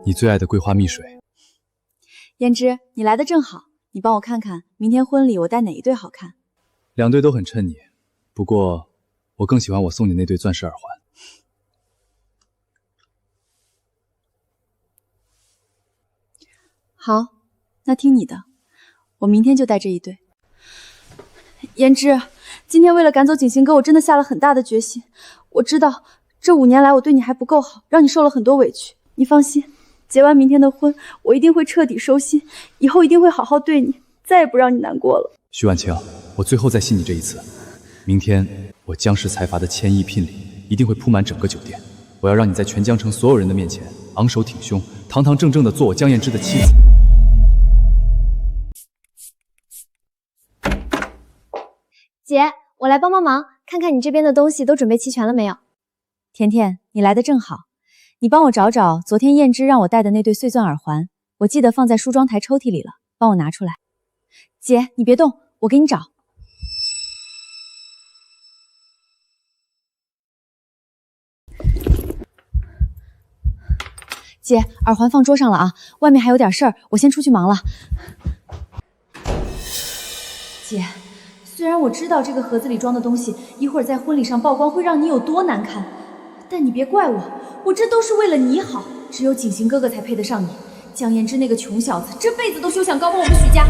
Speaker 3: 你最爱的桂花蜜水。
Speaker 2: 燕之，你来的正好，你帮我看看明天婚礼我戴哪一对好看
Speaker 3: ？2对都很衬你，不过我更喜欢我送你那对钻石耳环。
Speaker 2: 好，那听你的，我明天就戴这一对。燕之，今天为了赶走景行哥，我真的下了很大的决心。我知道这5年来我对你还不够好，让你受了很多委屈。你放心，结完明天的婚，我一定会彻底收心，以后一定会好好对你，再也不让你难过了。
Speaker 3: 徐婉清，我最后再信你这一次。明天我江氏财阀的1000亿聘礼一定会铺满整个酒店，我要让你在全江城所有人的面前昂首挺胸，堂堂正正的做我江燕之的妻子。
Speaker 6: 姐，我来帮忙，看看你这边的东西都准备齐全了没有？
Speaker 4: 甜甜，你来的正好，你帮我找找昨天燕之让我戴的那对碎钻耳环，我记得放在梳妆台抽屉里了，帮我拿出来。姐，你别动，我给你找。姐，耳环放桌上了啊，外面还有点事儿，我先出去忙了。姐，虽然我知道这个盒子里装的东西一会儿在婚礼上曝光会让你有多难看，但你别怪我，我这都是为了你好，只有景行哥哥才配得上你。江燕之那个穷小子，这辈子都休想高攀我们许家。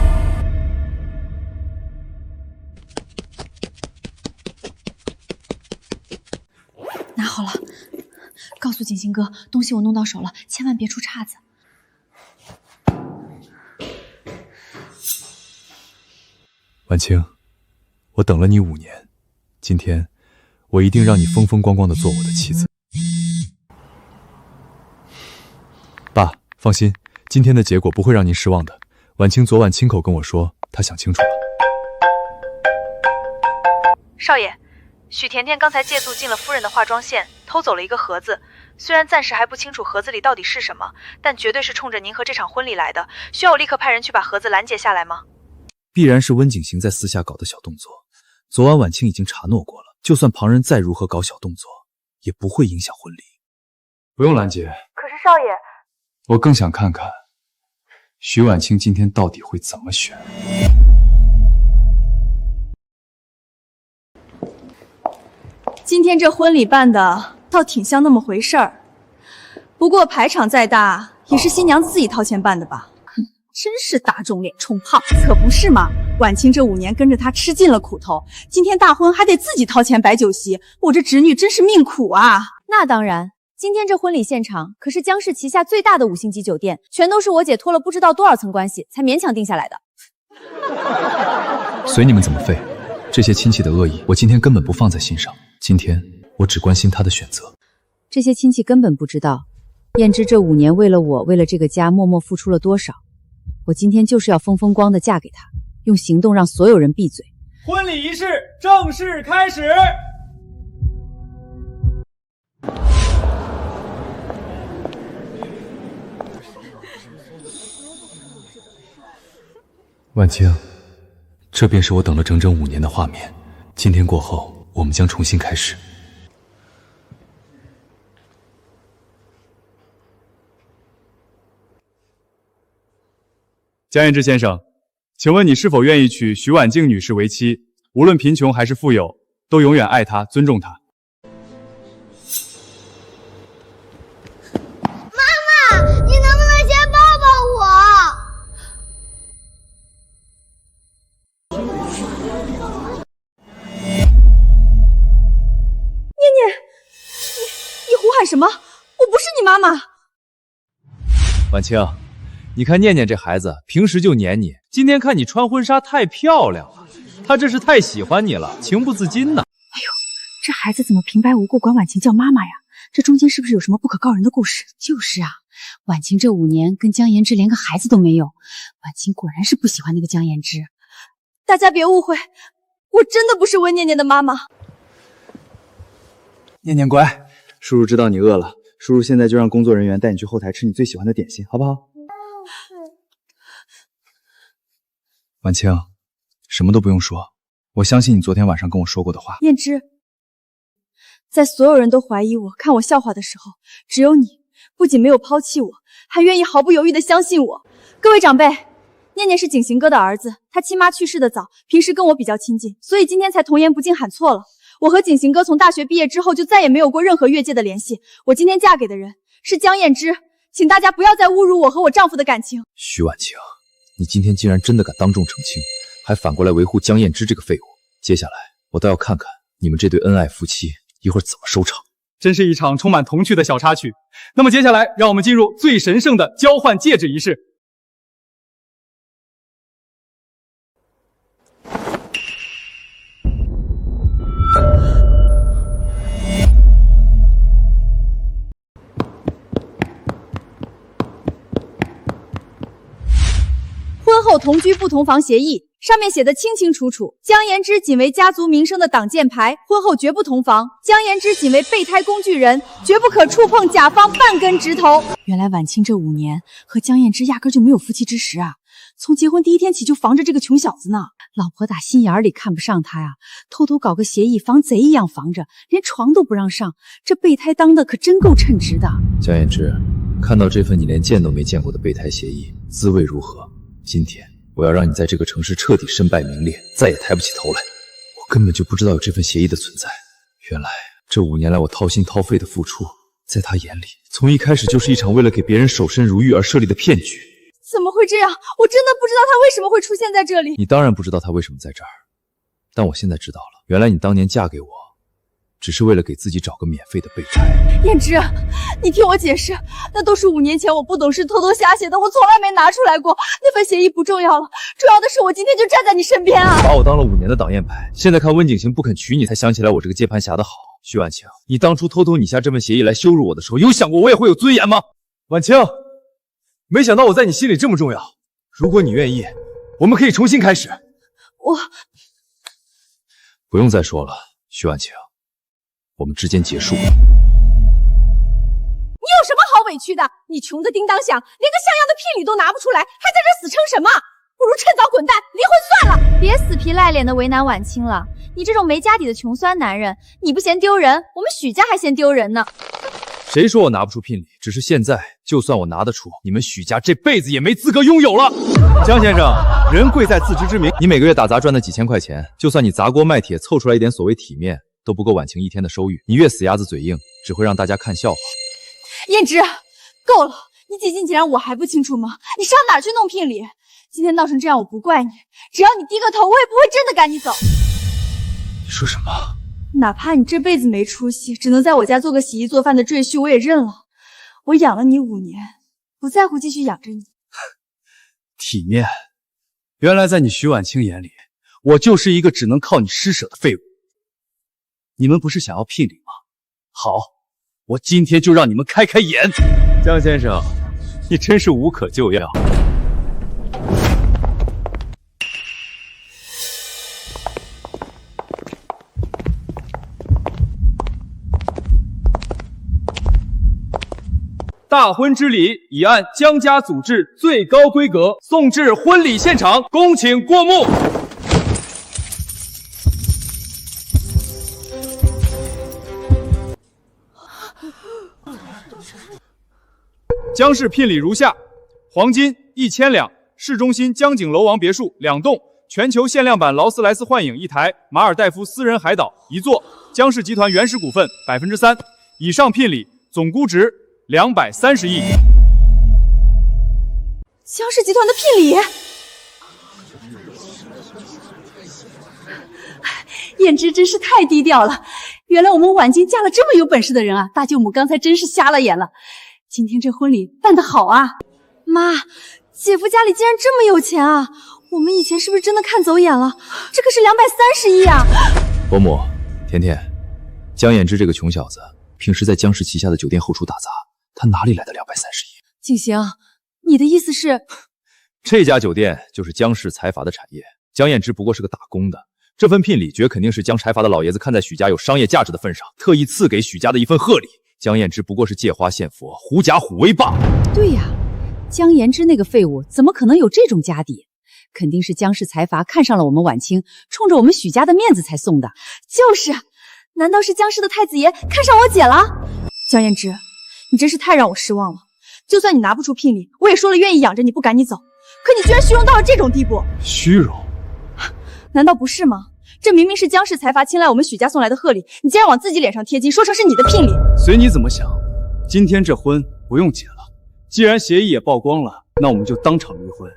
Speaker 4: 拿好了，告诉景行哥，东西我弄到手了，千万别出岔子。
Speaker 3: 婉清，我等了你5年，今天我一定让你风风光光的做我的妻子。爸，放心，今天的结果不会让您失望的。婉清昨晚亲口跟我说，她想清楚了。
Speaker 10: 少爷，许甜甜刚才借宿进了夫人的化妆线，
Speaker 12: 偷走了一个盒子，虽然暂时还不清楚盒子里到底是什么，但绝对是冲着您和这场婚礼来的。需要我立刻派人去把盒子拦截下来吗？
Speaker 1: 必然是温景行在私下搞的小动作。昨晚婉清已经查诺过了，就算旁人再如何搞小动作，也不会影响婚礼。
Speaker 3: 不用拦截。
Speaker 12: 可是少爷，
Speaker 3: 我更想看看徐婉清今天到底会怎么选。
Speaker 2: 今天这婚礼办的倒挺像那么回事儿，不过排场再大，也是新娘子自己掏钱办的吧？
Speaker 4: 哼，真是打肿脸充胖，可不是嘛？婉清这5年跟着他吃尽了苦头，今天大婚还得自己掏钱摆酒席，我这侄女真是命苦啊！
Speaker 2: 那当然，今天这婚礼现场可是江氏旗下最大的5星级酒店，全都是我姐托了不知道多少层关系才勉强定下来的。
Speaker 3: 随你们怎么废，这些亲戚的恶意，我今天根本不放在心上。今天我只关心他的选择。
Speaker 2: 这些亲戚根本不知道，燕之这5年为了我，为了这个家默默付出了多少。我今天就是要风风光的嫁给他，用行动让所有人闭嘴。
Speaker 13: 婚礼仪式正式开始。
Speaker 3: 婉清，这便是我等了整整5年的画面。今天过后，我们将重新开始。
Speaker 14: 江彦之先生，请问你是否愿意娶徐婉静女士为妻？无论贫穷还是富有，都永远爱她、尊重她。
Speaker 15: 妈妈，你能不能先抱抱我？
Speaker 2: 念念，你胡喊什么？我不是你妈妈。
Speaker 1: 婉清，你看念念这孩子，平时就黏你，今天看你穿婚纱太漂亮了，他这是太喜欢你了，情不自禁呢。
Speaker 4: 哎呦，这孩子怎么平白无故管婉清叫妈妈呀？这中间是不是有什么不可告人的故事？就是啊，婉清这5年跟江言之连个孩子都没有，婉清果然是不喜欢那个江言之。
Speaker 2: 大家别误会，我真的不是温念念的妈妈。
Speaker 7: 念念乖，叔叔知道你饿了，叔叔现在就让工作人员带你去后台吃你最喜欢的点心，好不好？
Speaker 3: 婉清，什么都不用说，我相信你昨天晚上跟我说过的话。
Speaker 2: 念之，在所有人都怀疑我、看我笑话的时候，只有你不仅没有抛弃我，还愿意毫不犹豫地相信我。各位长辈，念念是景行哥的儿子，他亲妈去世的早，平时跟我比较亲近，所以今天才童言不尽喊错了。我和景行哥从大学毕业之后就再也没有过任何越界的联系。我今天嫁给的人是江燕之，请大家不要再侮辱我和我丈夫的感情。
Speaker 1: 徐婉清，你今天竟然真的敢当众澄清，还反过来维护江燕之这个废物。接下来我倒要看看你们这对恩爱夫妻一会儿怎么收场。
Speaker 13: 真是一场充满童趣的小插曲。那么接下来，让我们进入最神圣的交换戒指仪式。
Speaker 2: 婚后同居不同房协议上面写的清清楚楚，江言之仅为家族名声的挡箭牌，婚后绝不同房。江言之仅为备胎工具人，绝不可触碰甲方半根指头。
Speaker 4: 原来婉清这5年和江燕之压根就没有夫妻之实啊！从结婚第1天起就防着这个穷小子呢。老婆打心眼里看不上他呀，偷偷搞个协议，防贼一样防着，连床都不让上。这备胎当的可真够称职的。
Speaker 1: 江燕之，看到这份你连见都没见过的备胎协议，滋味如何？今天我要让你在这个城市彻底身败名裂，再也抬不起头来。我根本就不知道有这份协议的存在。原来这5年来我掏心掏肺的付出，在他眼里从一开始就是一场为了给别人守身如玉而设立的骗局。
Speaker 2: 怎么会这样？我真的不知道他为什么会出现在这里。
Speaker 1: 你当然不知道他为什么在这儿，但我现在知道了，原来你当年嫁给我只是为了给自己找个免费的备胎。
Speaker 2: 燕之，你听我解释，那都是5年前我不懂事偷偷瞎写的，我从来没拿出来过。那份协议不重要了，重要的是我今天就站在你身边啊！
Speaker 1: 把我当了5年的挡箭牌，现在看温景行不肯娶你，才想起来我这个接盘侠的好。徐婉清，你当初偷偷拟下这份协议来羞辱我的时候，有想过我也会有尊严吗？婉清，没想到我在你心里这么重要。如果你愿意，我们可以重新开始。
Speaker 2: 我
Speaker 1: 不用再说了，徐婉清，我们之间结束了。
Speaker 5: 有什么好委屈的？你穷的叮当响，连个像样的聘礼都拿不出来，还在这死撑什么？不如趁早滚蛋，离婚算了。
Speaker 2: 别死皮赖脸的为难婉清了，你这种没家底的穷酸男人，你不嫌丢人，我们许家还嫌丢人呢。
Speaker 1: 谁说我拿不出聘礼？只是现在，就算我拿得出，你们许家这辈子也没资格拥有了。
Speaker 14: 江先生，人贵在自知之明。
Speaker 1: 你每个月打杂赚的几千块钱，就算你砸锅卖铁凑出来一点所谓体面，都不够婉清一天的收入。你越死鸭子嘴硬，只会让大家看笑话。
Speaker 5: 燕之，够了！你几斤几两我还不清楚吗？你上哪儿去弄聘礼？今天闹成这样，我不怪你。只要你低个头，我也不会真的赶你走。
Speaker 3: 你说什么？
Speaker 5: 哪怕你这辈子没出息，只能在我家做个洗衣做饭的赘婿，我也认了。我养了你5年，不在乎继续养着你。
Speaker 14: 体面，原来在你徐婉清眼里，我就是一个只能靠你施舍的废物。你们不是想要聘礼吗？好，我今天就让你们开开眼。
Speaker 3: 江先生，你真是无可救药。
Speaker 13: 大婚之礼已按江家组织最高规格送至婚礼现场，恭请过目。
Speaker 14: 江氏聘礼如下：黄金1000两，市中心江景楼王别墅2栋，全球限量版劳斯莱斯幻影1台，马尔代夫私人海岛1座，江氏集团原始股份3%。以上聘礼总估值230亿。
Speaker 5: 江氏集团的聘礼，燕之真是太低调了。原来我们婉清嫁了这么有本事的人啊！大舅母刚才真是瞎了眼了。今天这婚礼办得好啊！
Speaker 2: 妈，姐夫家里竟然这么有钱啊！我们以前是不是真的看走眼了？这可是230亿啊！
Speaker 1: 伯母，甜甜，江衍之这个穷小子，平时在江氏旗下的酒店后厨打杂，他哪里来的230亿？
Speaker 2: 景行，你的意思是？
Speaker 1: 这家酒店就是江氏财阀的产业，江衍之不过是个打工的。这份聘礼绝肯定是江财阀的老爷子看在许家有商业价值的份上，特意赐给许家的一份贺礼。江衍之不过是借花献佛，狐假虎威罢了。
Speaker 4: 对呀，江延之那个废物怎么可能有这种家底？肯定是江氏财阀看上了我们婉清，冲着我们许家的面子才送的。
Speaker 2: 就是，难道是江氏的太子爷看上我姐了？江延之，你真是太让我失望了。就算你拿不出聘礼，我也说了愿意养着你，不赶你走。可你居然虚荣到了这种地步！
Speaker 14: 虚荣？
Speaker 2: 难道不是吗？这明明是江氏财阀青睐我们许家送来的贺礼，你竟然往自己脸上贴金，说成是你的聘礼。
Speaker 14: 随你怎么想，今天这婚不用结了。既然协议也曝光了，那我们就当场离婚。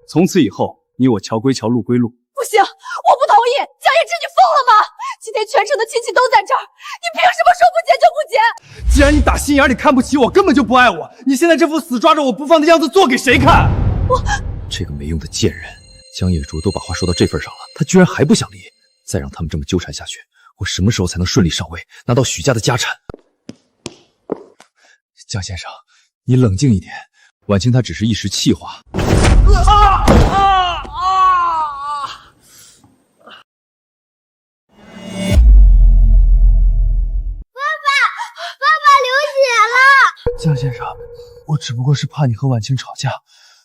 Speaker 14: 从此以后，你我桥归桥，路归路。
Speaker 5: 不行，我不同意！江延之，你疯了吗？今天全城的亲戚都在这儿，你凭什么说不结就不结？
Speaker 13: 既然你打心眼里看不起我，根本就不爱我，你现在这副死抓着我不放的样子做给谁看？
Speaker 1: 这个没用的贱人，江野竹都把话说到这份上了，他居然还不想离。再让他们这么纠缠下去，我什么时候才能顺利上位，拿到许家的家产？江先生，你冷静一点，婉清她只是一时气话。
Speaker 15: 爸流血了！
Speaker 3: 江先生，我只不过是怕你和婉清吵架，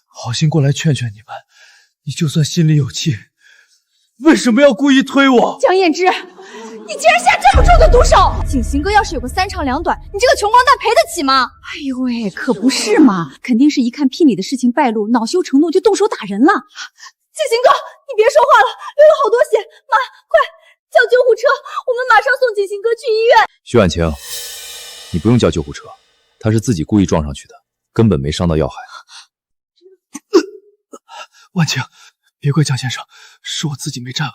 Speaker 3: 好心过来劝劝你们。你就算心里有气，为什么要故意推我？
Speaker 5: 江燕之，你竟然下这么重的毒手！
Speaker 2: 景行哥要是有个3长2短，你这个穷光蛋赔得起吗？
Speaker 4: 哎呦喂，可不是嘛，肯定是一看聘礼的事情败露，恼羞成怒就动手打人了。
Speaker 5: 景行哥，你别说话了，流了好多血，妈，快叫救护车，我们马上送景行哥去医院。
Speaker 1: 徐婉清，你不用叫救护车，他是自己故意撞上去的，根本没伤到要害。
Speaker 3: 婉清，别怪江先生，是我自己没站稳，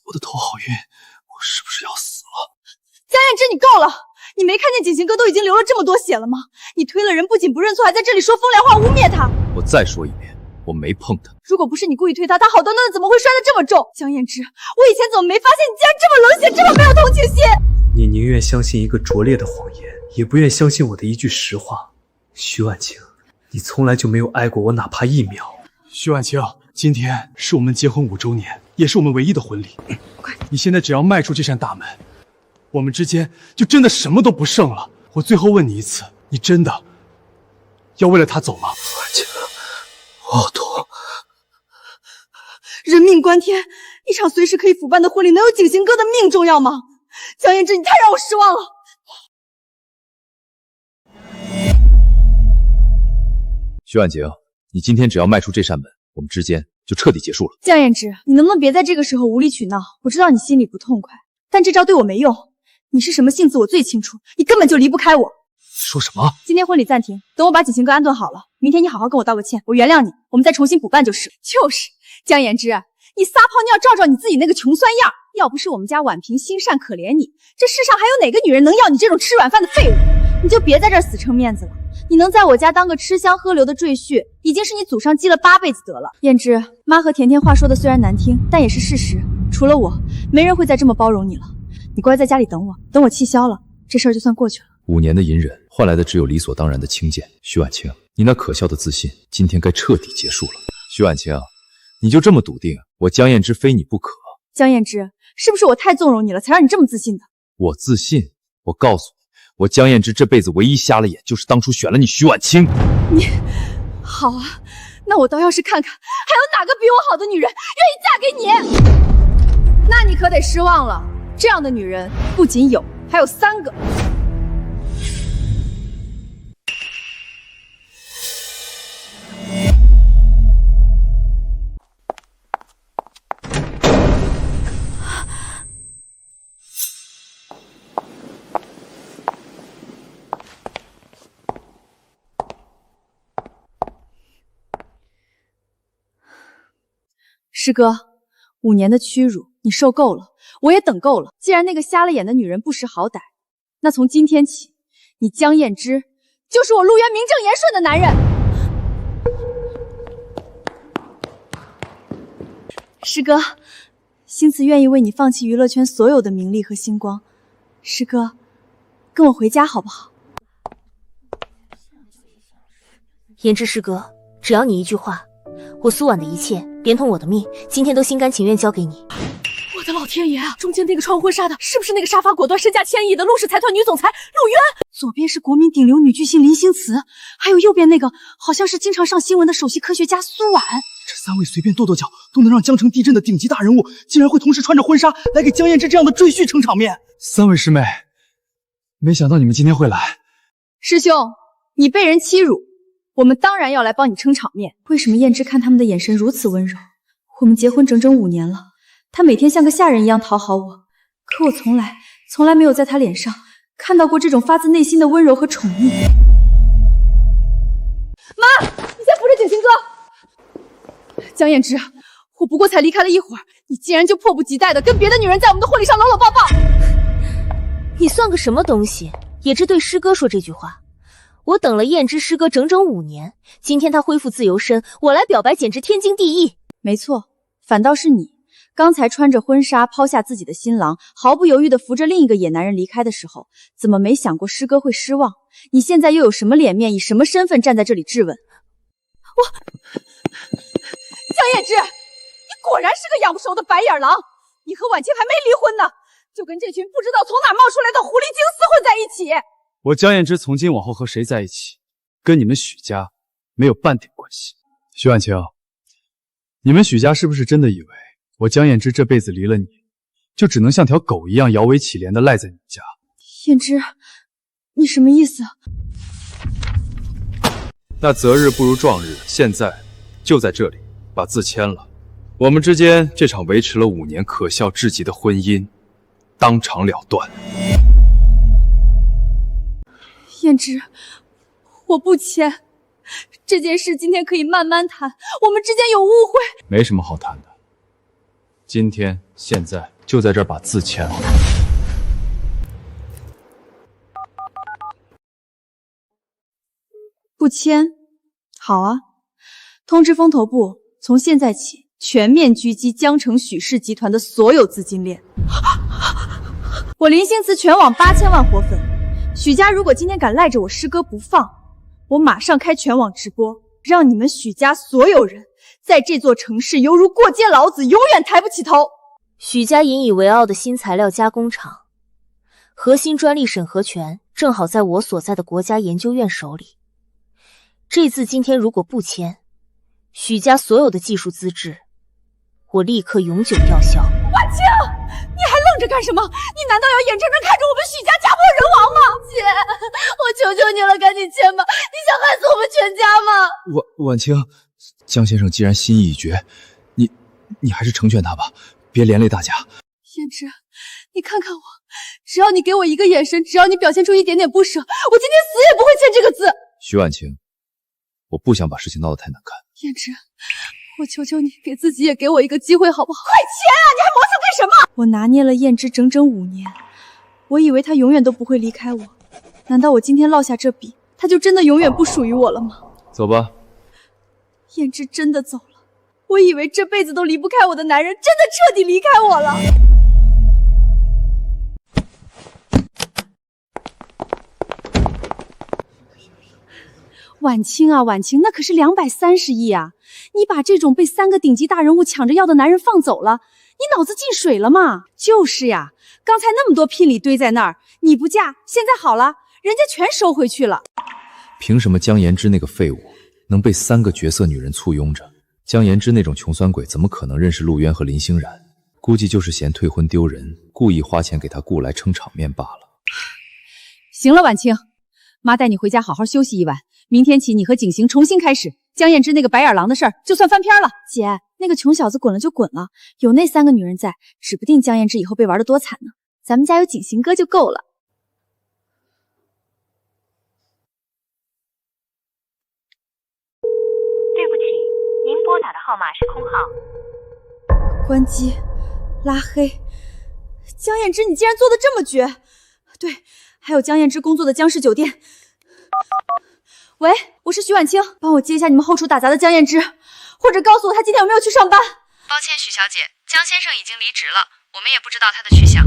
Speaker 3: 我的头好晕，我是不是要死了？
Speaker 5: 江燕之，你够了！你没看见景行哥都已经流了这么多血了吗？你推了人，不仅不认错，还在这里说风凉话，污蔑他。
Speaker 1: 我再说一遍，我没碰他。
Speaker 5: 如果不是你故意推他，他好端端的怎么会摔得这么重？江燕之，我以前怎么没发现你竟然这么冷血，这么没有同情心？
Speaker 11: 你宁愿相信一个拙劣的谎言，也不愿相信我的一句实话。徐婉清，你从来就没有爱过我哪怕1秒。
Speaker 3: 徐婉清，今天是我们结婚5周年，也是我们唯一的婚礼。你现在只要迈出这扇大门，我们之间就真的什么都不剩了。我最后问你一次，你真的
Speaker 7: 要为了他走吗？
Speaker 11: 我好痛。
Speaker 5: 人命关天，一场随时可以腐败的婚礼，能有景行哥的命重要吗？江嫣之，你太让我失望了。
Speaker 1: 徐婉晴，你今天只要迈出这扇门，我们之间就彻底结束了。
Speaker 5: 江嫣之，你能不能别在这个时候无理取闹？我知道你心里不痛快，但这招对我没用。你是什么性子我最清楚，你根本就离不开我。
Speaker 7: 说什么？
Speaker 5: 今天婚礼暂停，等我把景行哥安顿好了，明天你好好跟我道个歉，我原谅你，我们再重新补办就是。就是江嫣之，你撒泡尿照照你自己那个穷酸样，要不是我们家婉萍心善可怜你，这世上还有哪个女人能要你这种吃软饭的废物？你就别在这儿死撑面子了。你能在我家当个吃香喝流的赘婿，已经是你祖上积了8辈子德了。嫣之，妈和甜甜话说的虽然难听，但也是事实。除了我，没人会再这么包容你了。你乖在家里等我，等我气消了，这事儿就算过去了。
Speaker 1: 5年的隐忍，换来的只有理所当然的轻贱。徐婉晴，你那可笑的自信，今天该彻底结束了。徐婉晴，你就这么笃定我江嫣之非你不可？
Speaker 5: 江嫣之，是不是我太纵容你了，才让你这么自信的？
Speaker 1: 我自信？我告诉你，我江嫣之这辈子唯一瞎了眼，就是当初选了你徐婉清。
Speaker 5: 你好啊，那我倒要是看看，还有哪个比我好的女人愿意嫁给你？那你可得失望了，这样的女人不仅有，还有3个。师哥，5年的屈辱你受够了，我也等够了。既然那个瞎了眼的女人不识好歹，那从今天起，你江嫣之就是我陆渊名正言顺的男人。师哥，星子愿意为你放弃娱乐圈所有的名利和星光。师哥，跟我回家好不好？
Speaker 10: 嫣之师哥，只要你一句话，我苏婉的一切，连同我的命，今天都心甘情愿交给你。
Speaker 5: 我的老天爷啊！中间那个穿婚纱的，是不是那个杀伐果断、身价1000亿的陆氏财团女总裁陆渊？左边是国民顶流女巨星林星慈，还有右边那个好像是经常上新闻的首席科学家苏婉。
Speaker 7: 这3位随便跺跺脚都能让江城地震的顶级大人物，竟然会同时穿着婚纱来给江嫣之这样的赘婿撑场面。
Speaker 14: 3位师妹，没想到你们今天会来。
Speaker 5: 师兄，你被人欺辱，我们当然要来帮你撑场面。为什么嫣之看他们的眼神如此温柔？我们结婚整整5年了，他每天像个下人一样讨好我，可我从来没有在他脸上看到过这种发自内心的温柔和宠溺。妈，你先扶着景行哥。江嫣之，我不过才离开了一会儿，你竟然就迫不及待的跟别的女人在我们的婚礼上搂搂抱抱。
Speaker 10: 你算个什么东西，也只对师哥说这句话。我等了嫣之师哥整整5年，今天他恢复自由身，我来表白简直天经地义。
Speaker 5: 没错，反倒是你，刚才穿着婚纱抛下自己的新郎，毫不犹豫地扶着另一个野男人离开的时候，怎么没想过师哥会失望？你现在又有什么脸面，以什么身份站在这里质问？江嫣之，你果然是个养不熟的白眼狼！你和婉清还没离婚呢，就跟这群不知道从哪冒出来的狐狸精厮混在一起。
Speaker 14: 我江嫣之从今往后和谁在一起，跟你们许家没有半点关系。徐婉清，你们许家是不是真的以为我江嫣之这辈子离了你，就只能像条狗一样摇尾乞怜的赖在你家？
Speaker 5: 嫣之，你什么意思？
Speaker 14: 那择日不如撞日，现在就在这里把字签了。我们之间这场维持了5年可笑至极的婚姻，当场了断。
Speaker 5: 嫣之，我不签。这件事今天可以慢慢谈，我们之间有误会。
Speaker 14: 没什么好谈的，今天现在就在这儿把字签了。
Speaker 5: 不签？好啊，通知风投部，从现在起全面狙击江城许氏集团的所有资金链。我林星慈全网8000万活粉，许家如果今天敢赖着我师哥不放，我马上开全网直播，让你们许家所有人在这座城市犹如过街老子，永远抬不起头。
Speaker 10: 许家引以为傲的新材料加工厂，核心专利审核权正好在我所在的国家研究院手里。这字今天如果不签，许家所有的技术资质，我立刻永久吊销。
Speaker 5: 婉清，你还愣着干什么？你难道要眼睁睁看着我们许家家破人亡吗？
Speaker 15: 姐，我求求你了，赶紧签吧！你想害死我们全家吗？
Speaker 1: 婉清，江先生既然心意已决，你还是成全他吧，别连累大家。
Speaker 5: 燕之，你看看我，只要你给我一个眼神，只要你表现出一点点不舍，我今天死也不会签这个字。
Speaker 1: 徐婉清，我不想把事情闹得太难看。
Speaker 5: 燕之，我求求你，给自己也给我一个机会好不好？快签啊！你还磨蹭干什么？我拿捏了燕之整整5年，我以为她永远都不会离开我，难道我今天落下这笔，她就真的永远不属于我了吗？
Speaker 1: 走吧。
Speaker 5: 燕之真的走了，我以为这辈子都离不开我的男人，真的彻底离开我了。婉清啊，婉清，那可是230亿啊！你把这种被3个顶级大人物抢着要的男人放走了，你脑子进水了吗？就是呀，刚才那么多聘礼堆在那儿，你不嫁，现在好了，人家全收回去了。
Speaker 1: 凭什么江妍之那个废物能被3个绝色女人簇拥着？江妍之那种穷酸鬼怎么可能认识陆渊和林欣然？估计就是嫌退婚丢人，故意花钱给他雇来撑场面罢了。
Speaker 4: 行了，婉清，妈带你回家好好休息一晚。明天起，你和景行重新开始。江燕之那个白眼狼的事儿，就算翻篇了。
Speaker 5: 姐，那个穷小子滚了就滚了，有那3个女人在，指不定江燕之以后被玩得多惨呢。咱们家有景行哥就够了。
Speaker 8: 对不起，您拨打的号码是空号。
Speaker 5: 关机，拉黑。江燕之，你竟然做得这么绝！对，还有江燕之工作的江氏酒店。喂，我是徐婉清，帮我接一下你们后厨打杂的江燕之，或者告诉我他今天有没有去上班。
Speaker 16: 抱歉，许小姐，江先生已经离职了，我们也不知道他的去向。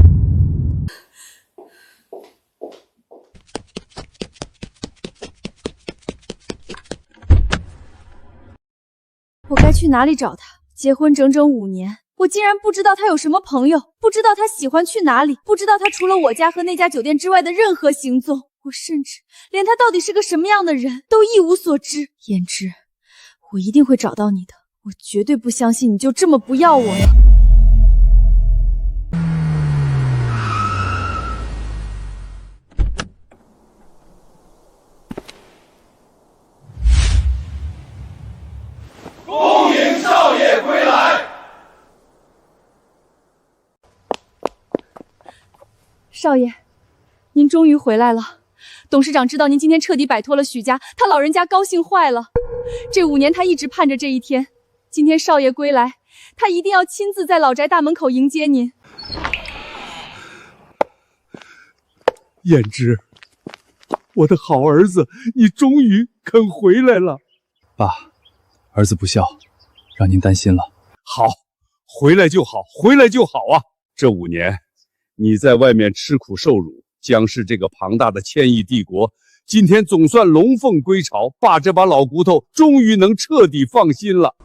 Speaker 5: 我该去哪里找他？结婚整整5年，我竟然不知道他有什么朋友，不知道他喜欢去哪里，不知道他除了我家和那家酒店之外的任何行踪。我甚至连他到底是个什么样的人都一无所知。燕之，我一定会找到你的，我绝对不相信你就这么不要我了。
Speaker 9: 恭迎少爷归来！
Speaker 5: 少爷，您终于回来了。董事长知道您今天彻底摆脱了许家，他老人家高兴坏了。这5年他一直盼着这一天，今天少爷归来，他一定要亲自在老宅大门口迎接您。
Speaker 9: 燕之，我的好儿子，你终于肯回来了。
Speaker 3: 爸，儿子不孝，让您担心了。
Speaker 9: 好，回来就好，回来就好啊！这5年，你在外面吃苦受辱。江氏这个庞大的千亿帝国，今天总算龙凤归巢，爸这把老骨头终于能彻底放心了。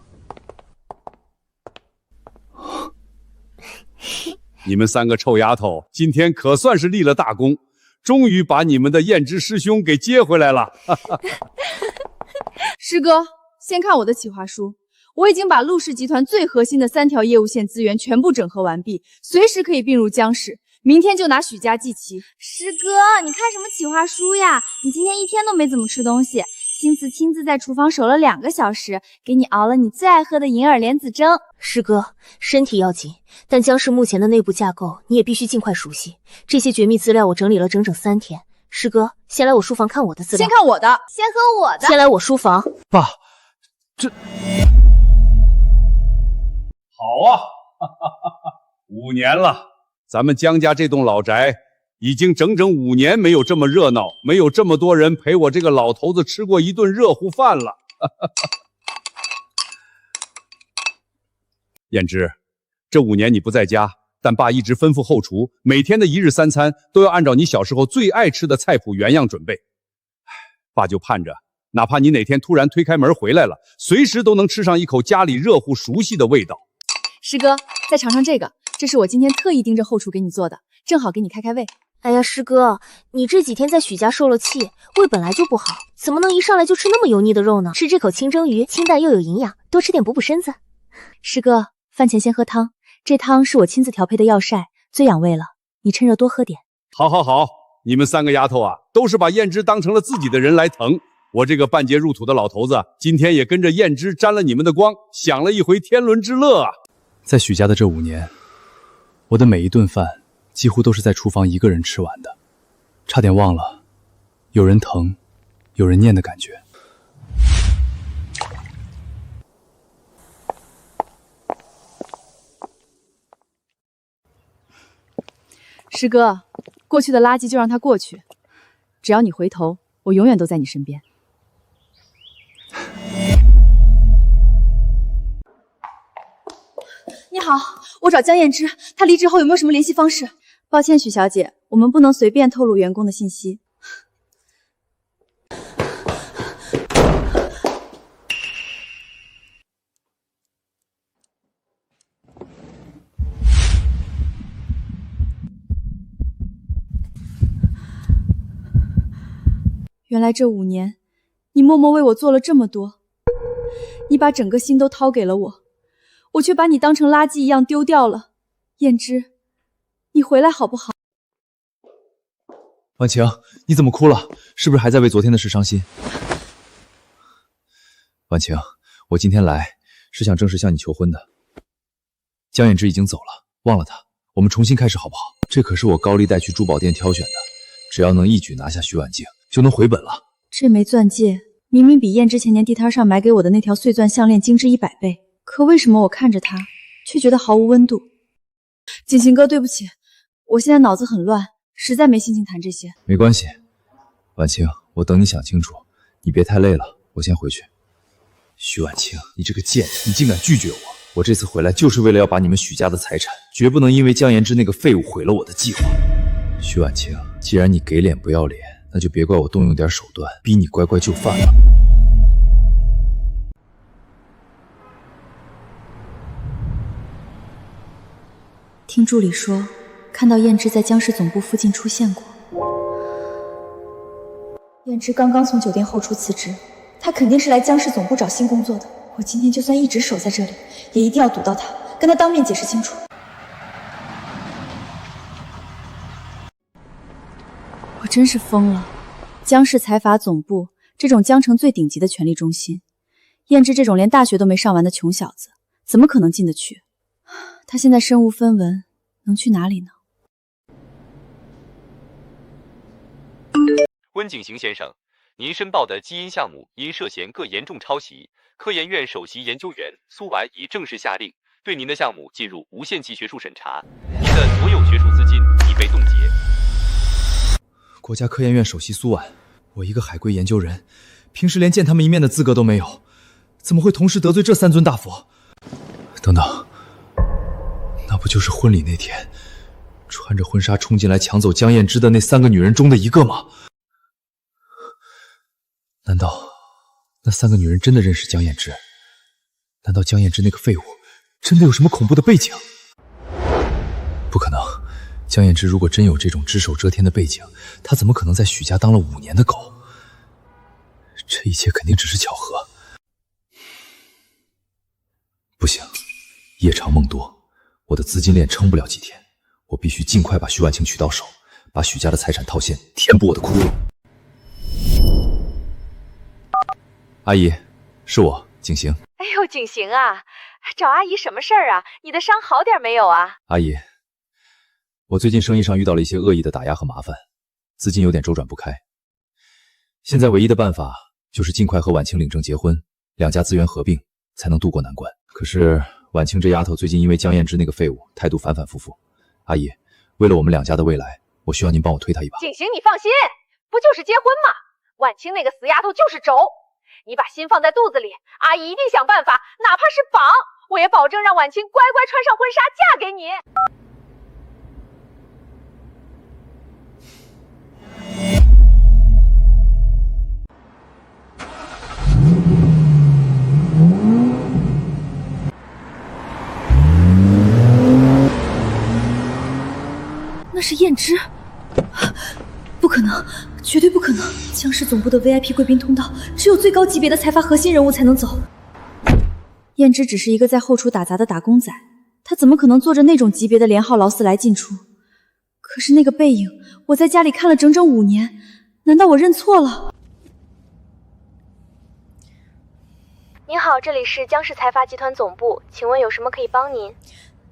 Speaker 9: 你们3个臭丫头，今天可算是立了大功，终于把你们的燕之师兄给接回来了。
Speaker 5: 师哥，先看我的企划书，我已经把陆氏集团最核心的3条业务线资源全部整合完毕，随时可以并入江氏。明天就拿许家祭旗。
Speaker 15: 师哥，你看什么企划书呀？你今天一天都没怎么吃东西，星慈亲自在厨房守了2个小时，给你熬了你最爱喝的银耳莲子蒸。
Speaker 10: 师哥，身体要紧，但江氏目前的内部架构你也必须尽快熟悉。这些绝密资料我整理了整整3天。师哥，先来我书房看我的资料。
Speaker 5: 先看我的，
Speaker 15: 先喝我的。
Speaker 10: 先来我书房。
Speaker 3: 爸，这
Speaker 9: 好啊，5年了。咱们江家这栋老宅已经整整5年没有这么热闹，没有这么多人陪我这个老头子吃过一顿热乎饭了。燕之，这5年你不在家，但爸一直吩咐后厨，每天的1日3餐都要按照你小时候最爱吃的菜谱原样准备。爸就盼着，哪怕你哪天突然推开门回来了，随时都能吃上一口家里热乎熟悉的味道。
Speaker 5: 师哥，再尝尝这个。这是我今天特意盯着后厨给你做的，正好给你开开胃。
Speaker 10: 哎呀，师哥，你这几天在许家受了气，胃本来就不好，怎么能一上来就吃那么油腻的肉呢？吃这口清蒸鱼，清淡又有营养，多吃点补补身子。
Speaker 2: 师哥，饭前先喝汤，这汤是我亲自调配的药膳，最养胃了，你趁热多喝点。
Speaker 9: 好，好，好，你们3个丫头啊，都是把燕之当成了自己的人来疼。我这个半截入土的老头子，今天也跟着燕之沾了你们的光，享了一回天伦之乐啊！
Speaker 3: 在许家的这5年，我的每一顿饭几乎都是在厨房一个人吃完的，差点忘了有人疼，有人念的感觉。
Speaker 4: 师哥，过去的垃圾就让它过去，只要你回头，我永远都在你身边。
Speaker 5: 你好，我找江燕之，她离职后有没有什么联系方式？
Speaker 2: 抱歉，许小姐，我们不能随便透露员工的信息。原来这5年，你默默为我做了这么多，你把整个心都掏给了我，我却把你当成垃圾一样丢掉了。燕之，你回来好不好？
Speaker 1: 婉晴，你怎么哭了？是不是还在为昨天的事伤心？婉晴，我今天来是想正式向你求婚的。江燕之已经走了，忘了他，我们重新开始好不好？这可是我高利贷去珠宝店挑选的，只要能一举拿下徐婉静，就能回本了。
Speaker 2: 这枚钻戒明明比燕之前年地摊上买给我的那条碎钻项链精致100倍，可为什么我看着它，却觉得毫无温度？
Speaker 5: 景行哥，对不起，我现在脑子很乱，实在没心情谈这些。
Speaker 1: 没关系，婉晴，我等你想清楚，你别太累了，我先回去。徐婉晴，你这个贱人，你竟敢拒绝我！我这次回来就是为了要把你们许家的财产，绝不能因为江延之那个废物毁了我的计划。徐婉晴，既然你给脸不要脸，那就别怪我动用点手段，逼你乖乖就范了。
Speaker 2: 听助理说，看到燕之在江氏总部附近出现过。燕之刚刚从酒店后厨辞职，她肯定是来江氏总部找新工作的。我今天就算一直守在这里，也一定要堵到她，跟她当面解释清楚。我真是疯了！江氏财阀总部这种江城最顶级的权力中心，燕之这种连大学都没上完的穷小子，怎么可能进得去？他现在身无分文，能去哪里呢？
Speaker 17: 温景行先生，您申报的基因项目因涉嫌各严重抄袭，科研院首席研究员苏婉已正式下令对您的项目进入无限期学术审查，您的所有学术资金已被冻结。
Speaker 1: 国家科研院首席苏婉，我一个海归研究人，平时连见他们一面的资格都没有，怎么会同时得罪这3尊大佛？等等，那不就是婚礼那天穿着婚纱冲进来抢走江燕之的那3个女人中的一个吗？难道那3个女人真的认识江燕之？难道江燕之那个废物真的有什么恐怖的背景？不可能，江燕之如果真有这种只手遮天的背景，她怎么可能在许家当了5年的狗？这一切肯定只是巧合。不行，夜长梦多，我的资金链撑不了几天，我必须尽快把徐婉清娶到手，把许家的财产套现，填补我的窟窿。阿姨，是我景行。
Speaker 12: 哎呦，景行啊，找阿姨什么事儿啊？你的伤好点没有啊？
Speaker 1: 阿姨，我最近生意上遇到了一些恶意的打压和麻烦，资金有点周转不开。现在唯一的办法就是尽快和婉清领证结婚，2家资源合并，才能渡过难关。可是婉清这丫头最近因为江燕之那个废物态度反反复复，阿姨，为了我们2家的未来，我需要您帮我推她一把。
Speaker 12: 景行，你放心，不就是结婚吗？婉清那个死丫头就是轴，你把心放在肚子里，阿姨一定想办法，哪怕是绑，我也保证让婉清乖乖穿上婚纱嫁给你。
Speaker 5: 那是燕之。
Speaker 2: 不可能，绝对不可能！江氏总部的 VIP 贵宾通道，只有最高级别的财阀核心人物才能走。燕之只是一个在后厨打杂的打工仔，他怎么可能坐着那种级别的连号劳斯莱进出？可是那个背影，我在家里看了整整5年，难道我认错了？
Speaker 6: 您好，这里是江氏财阀集团总部，请问有什么可以帮您？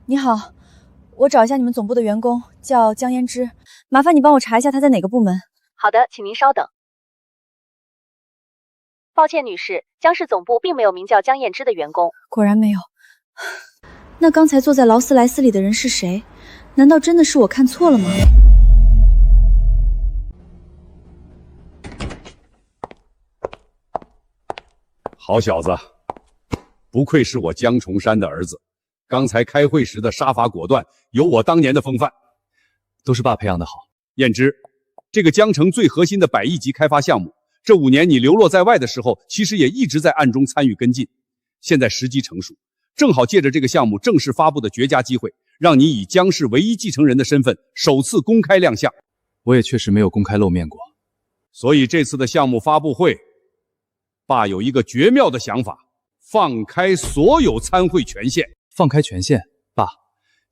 Speaker 2: 你好，我找一下你们总部的员工，叫江嫣之，麻烦你帮我查一下他在哪个部门。
Speaker 12: 好的，请您稍等。抱歉，女士，江氏总部并没有名叫江燕之的员工。
Speaker 2: 果然没有。那刚才坐在劳斯莱斯里的人是谁？难道真的是我看错了吗？
Speaker 9: 好小子，不愧是我江崇山的儿子。刚才开会时的杀伐果断，有我当年的风范。
Speaker 1: 都是爸培养的好。
Speaker 9: 燕之，这个江城最核心的100亿级开发项目，这5年你流落在外的时候，其实也一直在暗中参与跟进。现在时机成熟，正好借着这个项目正式发布的绝佳机会，让你以江氏唯一继承人的身份首次公开亮相。
Speaker 1: 我也确实没有公开露面过，
Speaker 9: 所以这次的项目发布会，爸有一个绝妙的想法，放开所有参会权限。
Speaker 1: 放开权限？爸，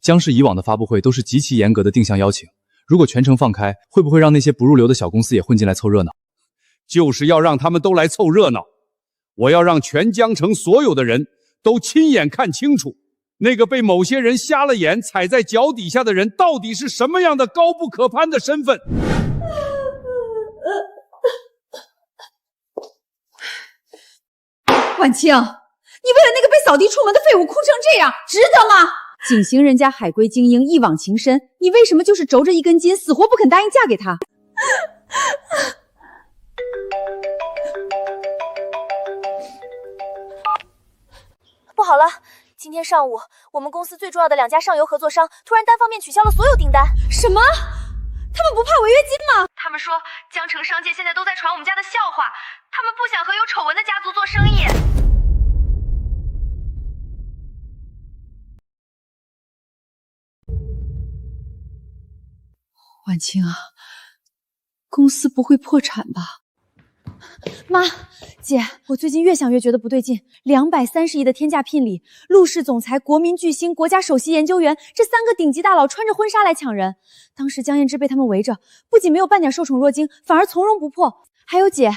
Speaker 1: 江氏以往的发布会都是极其严格的定向邀请，如果全程放开，会不会让那些不入流的小公司也混进来凑热闹？
Speaker 9: 就是要让他们都来凑热闹。我要让全江城所有的人都亲眼看清楚，那个被某些人瞎了眼踩在脚底下的人到底是什么样的高不可攀的身份。
Speaker 4: 婉清，你为了那个被扫地出门的废物哭成这样，值得吗？景行人家海归精英，一往情深，你为什么就是轴着一根筋，死活不肯答应嫁给他？
Speaker 10: 不好了，今天上午我们公司最重要的2家上游合作商突然单方面取消了所有订单。
Speaker 2: 什么？他们不怕违约金吗？
Speaker 16: 他们说江城商界现在都在传我们家的笑话，他们不想和有丑闻的家族做生意。
Speaker 4: 婉清啊，公司不会破产吧？
Speaker 2: 妈，姐，我最近越想越觉得不对劲。230亿的天价聘礼，陆氏总裁、国民巨星、国家首席研究员，这3个顶级大佬穿着婚纱来抢人。当时江燕之被他们围着，不仅没有半点受宠若惊，反而从容不迫。还有姐，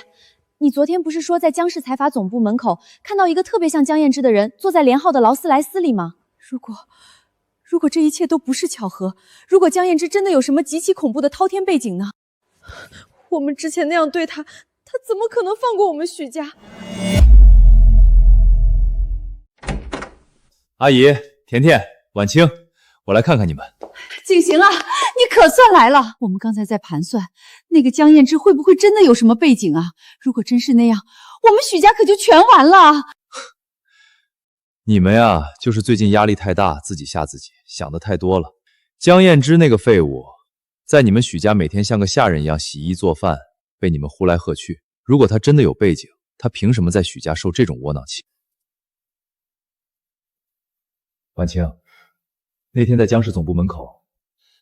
Speaker 2: 你昨天不是说在江氏财阀总部门口看到一个特别像江燕之的人坐在连号的劳斯莱斯里吗？如果这一切都不是巧合，如果江燕之真的有什么极其恐怖的滔天背景呢？我们之前那样对他，他怎么可能放过我们许家？
Speaker 1: 阿姨、甜甜、婉清，我来看看你们。
Speaker 4: 景行啊，你可算来了！我们刚才在盘算，那个江燕之会不会真的有什么背景啊？如果真是那样，我们许家可就全完了。
Speaker 1: 你们呀，就是最近压力太大，自己吓自己，想的太多了。江燕之那个废物，在你们许家每天像个下人一样洗衣做饭，被你们呼来喝去。如果他真的有背景，他凭什么在许家受这种窝囊气？婉清，那天在江氏总部门口，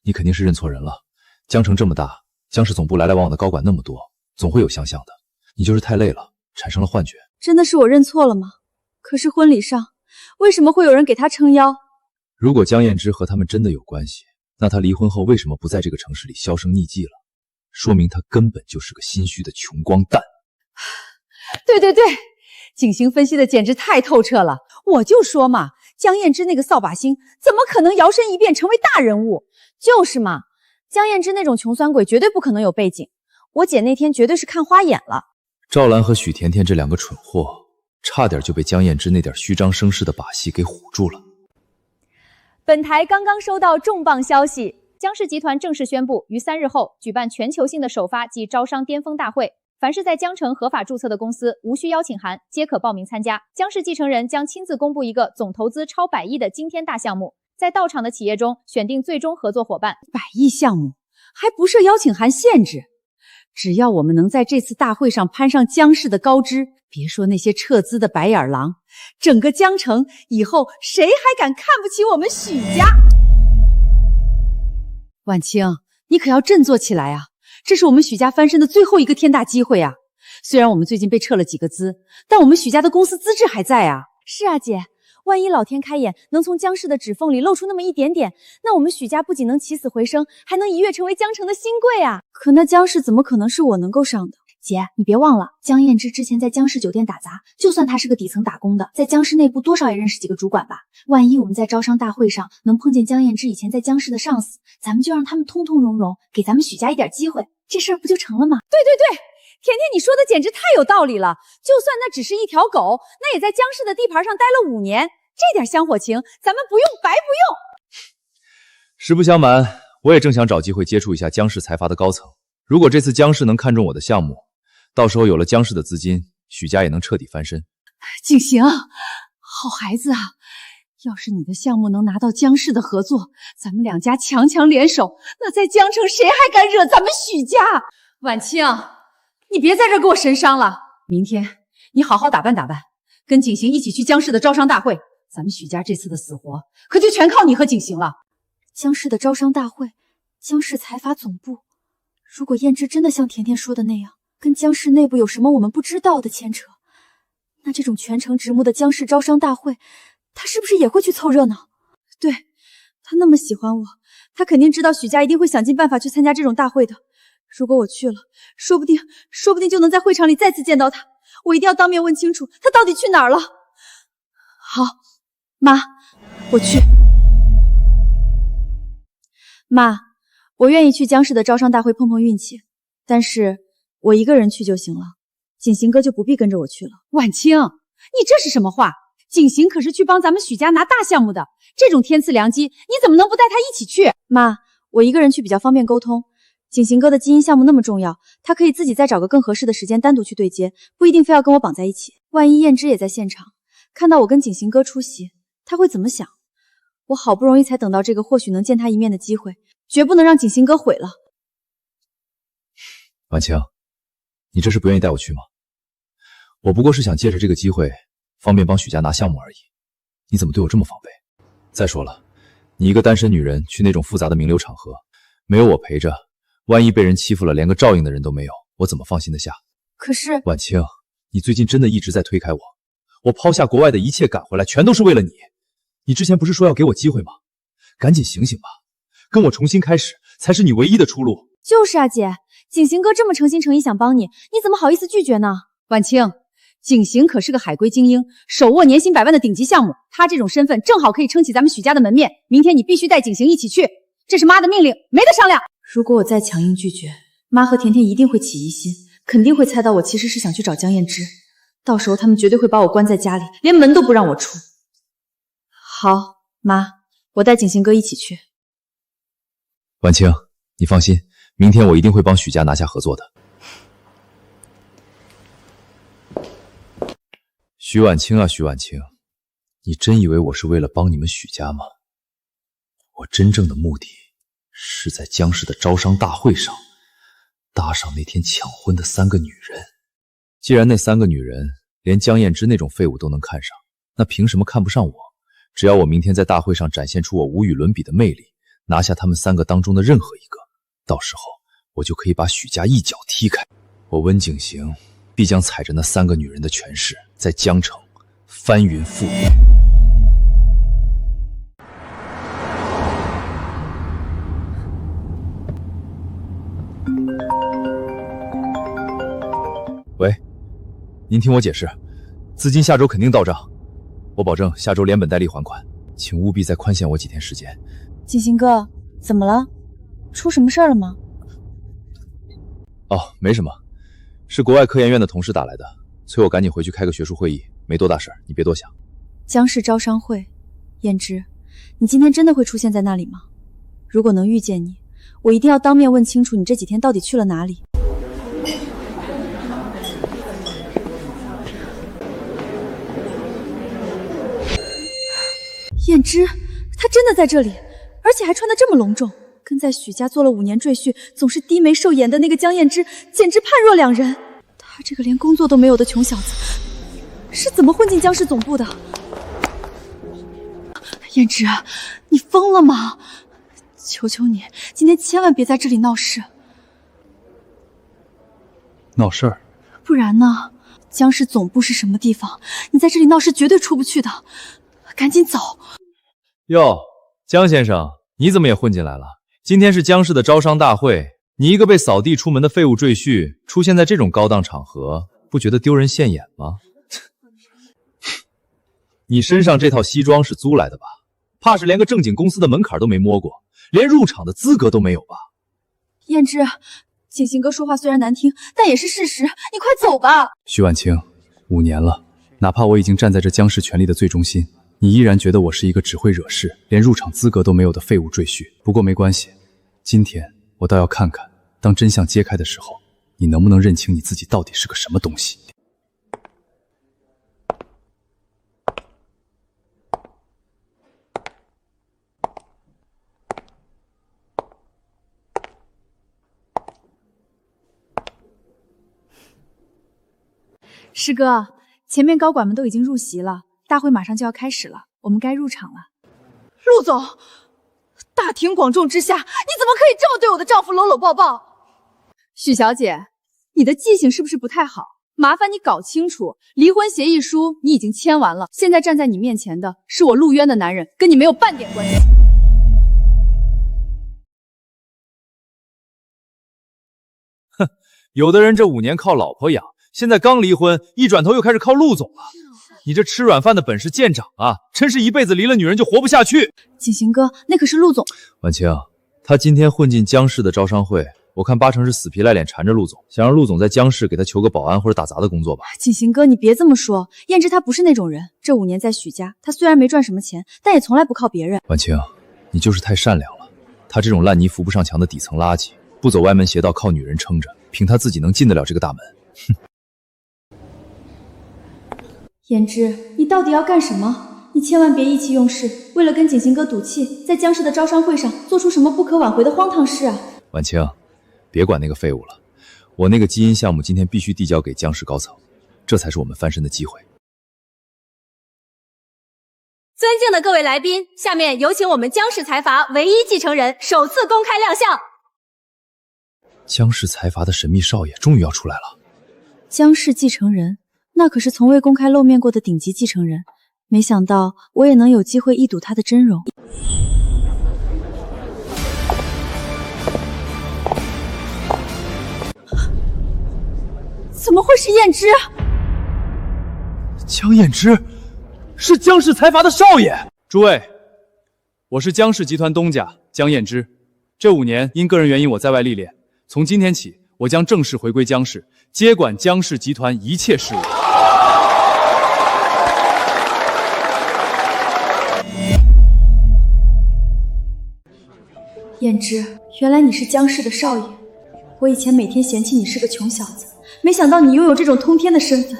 Speaker 1: 你肯定是认错人了。江城这么大，江氏总部来来往往的高管那么多，总会有相像的。你就是太累了，产生了幻觉。
Speaker 2: 真的是我认错了吗？可是婚礼上，为什么会有人给他撑腰？
Speaker 1: 如果江燕之和他们真的有关系，那他离婚后为什么不在这个城市里销声匿迹了？说明他根本就是个心虚的穷光蛋。
Speaker 4: 对，景行分析的简直太透彻了。我就说嘛，江燕之那个扫把星怎么可能摇身一变成为大人物？
Speaker 2: 就是嘛，江燕之那种穷酸鬼绝对不可能有背景。我姐那天绝对是看花眼了。
Speaker 1: 赵兰和许甜甜这2个蠢货，差点就被江燕之那点虚张声势的把戏给唬住了。
Speaker 12: 本台刚刚收到重磅消息，江氏集团正式宣布，于3日后举办全球性的首发及招商巅峰大会。凡是在江城合法注册的公司，无需邀请函，皆可报名参加。江氏继承人将亲自公布一个总投资超100亿的惊天大项目，在到场的企业中选定最终合作伙伴。
Speaker 4: 100亿项目还不设邀请函限制，只要我们能在这次大会上攀上江氏的高枝，别说那些撤资的白眼狼，整个江城以后谁还敢看不起我们许家？婉清，你可要振作起来啊！这是我们许家翻身的最后一个天大机会啊！虽然我们最近被撤了几个资，但我们许家的公司资质还在啊。
Speaker 2: 是啊，姐，万一老天开眼，能从江氏的指缝里露出那么一点点，那我们许家不仅能起死回生，还能一跃成为江城的新贵啊！可那江氏怎么可能是我能够上的？姐，你别忘了，江燕之之前在江氏酒店打杂，就算她是个底层打工的，在江氏内部多少也认识几个主管吧。万一我们在招商大会上能碰见江燕之以前在江氏的上司，咱们就让他们通通融融，给咱们许家一点机会，这事儿不就成了吗？
Speaker 4: 对对对，甜甜，你说的简直太有道理了。就算那只是一条狗，那也在江氏的地盘上待了5年，这点香火情，咱们不用白不用。
Speaker 1: 实不相瞒，我也正想找机会接触一下江氏财阀的高层。如果这次江氏能看中我的项目，到时候有了江氏的资金，许家也能彻底翻身。
Speaker 4: 景行，好孩子啊！要是你的项目能拿到江氏的合作，咱们两家强强联手，那在江城谁还敢惹咱们许家？婉清，你别在这儿给我神伤了。明天你好好打扮打扮，跟景行一起去江氏的招商大会。咱们许家这次的死活，可就全靠你和景行了。
Speaker 2: 江氏的招商大会，江氏财阀总部。如果燕之真的像甜甜说的那样，跟江氏内部有什么我们不知道的牵扯，那这种全城瞩目的江氏招商大会，他是不是也会去凑热闹？
Speaker 4: 对，他那么喜欢我，他肯定知道许家一定会想尽办法去参加这种大会的。如果我去了，说不定就能在会场里再次见到他。我一定要当面问清楚他到底去哪儿了。好，妈，我去。妈，我愿意去江氏的招商大会碰碰运气，但是我一个人去就行了，景行哥就不必跟着我去了。婉清，你这是什么话？景行可是去帮咱们许家拿大项目的，这种天赐良机，你怎么能不带他一起去？妈，我一个人去比较方便沟通。景行哥的基因项目那么重要，他可以自己再找个更合适的时间单独去对接，不一定非要跟我绑在一起。万一燕之也在现场，看到我跟景行哥出席，他会怎么想？我好不容易才等到这个或许能见他一面的机会，绝不能让景行哥毁了。
Speaker 1: 婉清，你这是不愿意带我去吗？我不过是想借着这个机会，方便帮许家拿项目而已。你怎么对我这么防备？再说了，你一个单身女人去那种复杂的名流场合，没有我陪着，万一被人欺负了，连个照应的人都没有，我怎么放心得下？
Speaker 2: 可是，
Speaker 1: 婉清，你最近真的一直在推开我。我抛下国外的一切赶回来，全都是为了你。你之前不是说要给我机会吗？赶紧醒醒吧，跟我重新开始才是你唯一的出路。
Speaker 2: 就是啊，姐，景行哥这么诚心诚意想帮你，你怎么好意思拒绝呢？
Speaker 4: 婉清，景行可是个海归精英，手握年薪100万的顶级项目，他这种身份正好可以撑起咱们许家的门面。明天你必须带景行一起去，这是妈的命令，没得商量。如果我再强硬拒绝，妈和甜甜一定会起疑心，肯定会猜到我其实是想去找江燕之，到时候他们绝对会把我关在家里，连门都不让我出。好，妈，我带景行哥一起去。
Speaker 1: 婉清，你放心，明天我一定会帮许家拿下合作的。许婉清啊，许婉清，你真以为我是为了帮你们许家吗？我真正的目的是在江氏的招商大会上搭上那天抢婚的3个女人。既然那3个女人连江燕之那种废物都能看上，那凭什么看不上我？只要我明天在大会上展现出我无与伦比的魅力，拿下他们3个当中的任何一个，到时候我就可以把许家一脚踢开。我温景行必将踩着那3个女人的权势，在江城翻云覆雨。喂，您听我解释，资金下周肯定到账，我保证下周连本带利还款，请务必再宽限我几天时间。
Speaker 2: 景行哥，怎么了？出什么事儿了吗？
Speaker 1: 哦，没什么，是国外科研院的同事打来的，催我赶紧回去开个学术会议，没多大事儿，你别多想。
Speaker 2: 江氏招商会，燕之，你今天真的会出现在那里吗？如果能遇见你，我一定要当面问清楚你这几天到底去了哪里。燕之，她真的在这里，而且还穿得这么隆重，跟在许家做了5年赘婿，总是低眉瘦眼的那个江燕之，简直判若两人。她这个连工作都没有的穷小子，是怎么混进江氏总部的？燕之，你疯了吗？求求你，今天千万别在这里闹事。
Speaker 3: 闹事儿？
Speaker 5: 不然呢？江氏总部是什么地方？你在这里闹事绝对出不去的，赶紧走。
Speaker 1: 哟，江先生，你怎么也混进来了？今天是江氏的招商大会，你一个被扫地出门的废物赘婿，出现在这种高档场合，不觉得丢人现眼吗？你身上这套西装是租来的吧？怕是连个正经公司的门槛都没摸过，连入场的资格都没有吧？
Speaker 5: 燕之，景行哥说话虽然难听，但也是事实，你快走吧。
Speaker 3: 徐婉清，5年了，哪怕我已经站在这江氏权力的最中心，你依然觉得我是一个只会惹事、连入场资格都没有的废物赘婿。不过没关系，今天我倒要看看，当真相揭开的时候，你能不能认清你自己到底是个什么东西。
Speaker 5: 师哥，前面高管们都已经入席了，大会马上就要开始了，我们该入场了。陆总，大庭广众之下，你怎么可以这么对我的丈夫搂搂抱抱？许小姐，你的记性是不是不太好？麻烦你搞清楚，离婚协议书你已经签完了，现在站在你面前的是我陆渊的男人，跟你没有半点关系。
Speaker 1: 哼，有的人这5年靠老婆养，现在刚离婚，一转头又开始靠陆总了。你这吃软饭的本事见长啊！真是一辈子离了女人就活不下去。
Speaker 5: 景行哥，那可是陆总。
Speaker 1: 婉清，他今天混进江氏的招商会，我看8成是死皮赖脸缠着陆总，想让陆总在江氏给他求个保安或者打杂的工作吧。
Speaker 5: 景行哥，你别这么说，燕之他不是那种人。这5年在许家，他虽然没赚什么钱，但也从来不靠别人。
Speaker 1: 婉清，你就是太善良了。他这种烂泥扶不上墙的底层垃圾，不走歪门邪道，靠女人撑着，凭他自己能进得了这个大门？哼。
Speaker 5: 燕之，你到底要干什么？你千万别意气用事，为了跟景行哥赌气，在江氏的招商会上做出什么不可挽回的荒唐事啊！
Speaker 1: 婉清，别管那个废物了，我那个基因项目今天必须递交给江氏高层，这才是我们翻身的机会。
Speaker 10: 尊敬的各位来宾，下面有请我们江氏财阀唯一继承人首次公开亮相。
Speaker 3: 江氏财阀的神秘少爷终于要出来了。
Speaker 5: 江氏继承人，那可是从未公开露面过的顶级继承人，没想到我也能有机会一睹他的真容。怎么会是燕之？
Speaker 3: 江燕之，是江氏财阀的少爷。
Speaker 14: 诸位，我是江氏集团东家江燕之。这5年因个人原因我在外历练，从今天起，我将正式回归江氏，接管江氏集团一切事务。
Speaker 5: 燕之，原来你是江氏的少爷。我以前每天嫌弃你是个穷小子，没想到你拥有这种通天的身份。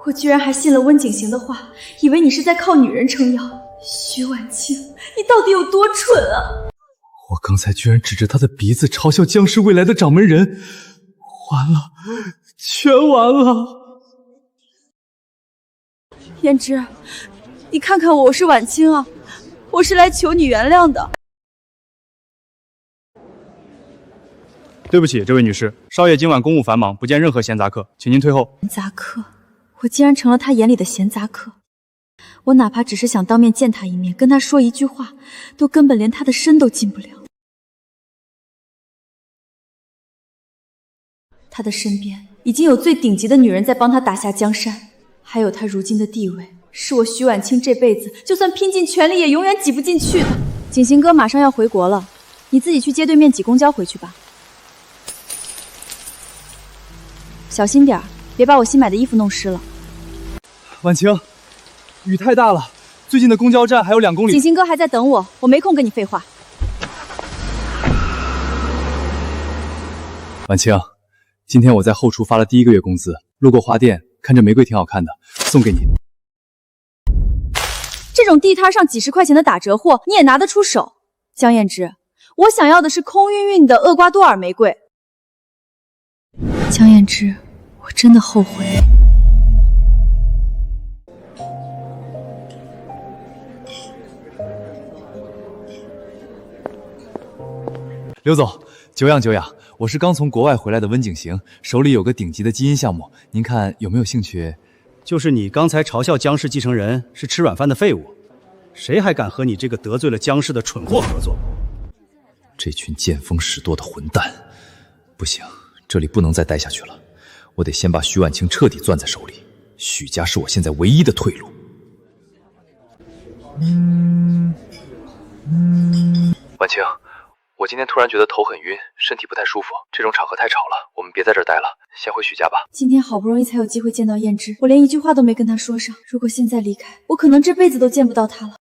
Speaker 5: 我居然还信了温景行的话，以为你是在靠女人撑腰。徐婉清，你到底有多蠢啊！
Speaker 3: 我刚才居然指着他的鼻子嘲笑江氏未来的掌门人，完了，全完了。
Speaker 5: 燕之，你看看我，我是婉清啊，我是来求你原谅的。
Speaker 14: 对不起，这位女士，少爷今晚公务繁忙，不见任何闲杂客，请您退后。
Speaker 5: 闲杂客，我竟然成了他眼里的闲杂客。我哪怕只是想当面见他一面，跟他说一句话，都根本连他的身都进不了。他的身边已经有最顶级的女人在帮他打下江山，还有他如今的地位，是我徐婉清这辈子就算拼尽全力也永远挤不进去的。景行哥马上要回国了，你自己去街对面挤公交回去吧。小心点儿，别把我新买的衣服弄湿了。
Speaker 14: 婉清，雨太大了，最近的公交站还有2公里。
Speaker 5: 景行哥还在等我，我没空跟你废话。
Speaker 3: 婉清，今天我在后厨发了第1个月工资，路过花店，看这玫瑰挺好看的，送给你。
Speaker 5: 这种地摊上几10块钱的打折货，你也拿得出手？江燕之，我想要的是空晕晕的厄瓜多尔玫瑰。江燕之，我真的后悔了。
Speaker 14: 刘总，久仰久仰，
Speaker 1: 我是刚从国外回来的温景行，手里有个顶级的基因项目，您看有没有兴趣？
Speaker 18: 就是你刚才嘲笑江氏继承人是吃软饭的废物，谁还敢和你这个得罪了江氏的蠢货合作？
Speaker 1: 这群见风使舵的混蛋！不行，这里不能再待下去了，我得先把徐婉清彻底攥在手里。许家是我现在唯一的退路。
Speaker 3: 婉清，我今天突然觉得头很晕，身体不太舒服，这种场合太吵了，我们别在这儿待了，先回许家吧。
Speaker 2: 今天好不容易才有机会见到燕之，我连一句话都没跟她说上。如果现在离开，我可能这辈子都见不到她了。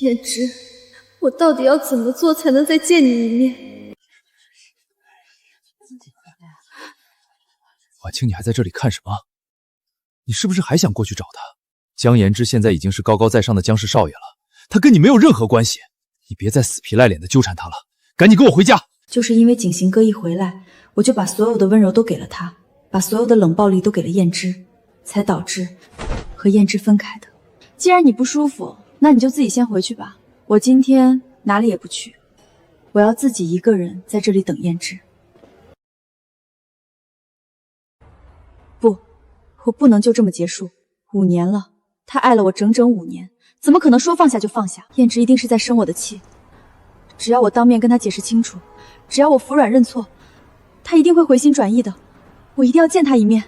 Speaker 2: 燕之，我到底要怎么做才能再见你一面？
Speaker 1: 婉清，你还在这里看什么？你是不是还想过去找他？江言之现在已经是高高在上的江氏少爷了，他跟你没有任何关系，你别再死皮赖脸的纠缠他了，赶紧跟我回家。
Speaker 2: 就是因为景行哥一回来，我就把所有的温柔都给了他，把所有的冷暴力都给了燕之，才导致和燕之分开的。既然你不舒服，那你就自己先回去吧，我今天哪里也不去，我要自己一个人在这里等燕之。不，我不能就这么结束。5年了，他爱了我整整5年，怎么可能说放下就放下？燕之一定是在生我的气，只要我当面跟他解释清楚，只要我服软认错，他一定会回心转意的。我一定要见他一面。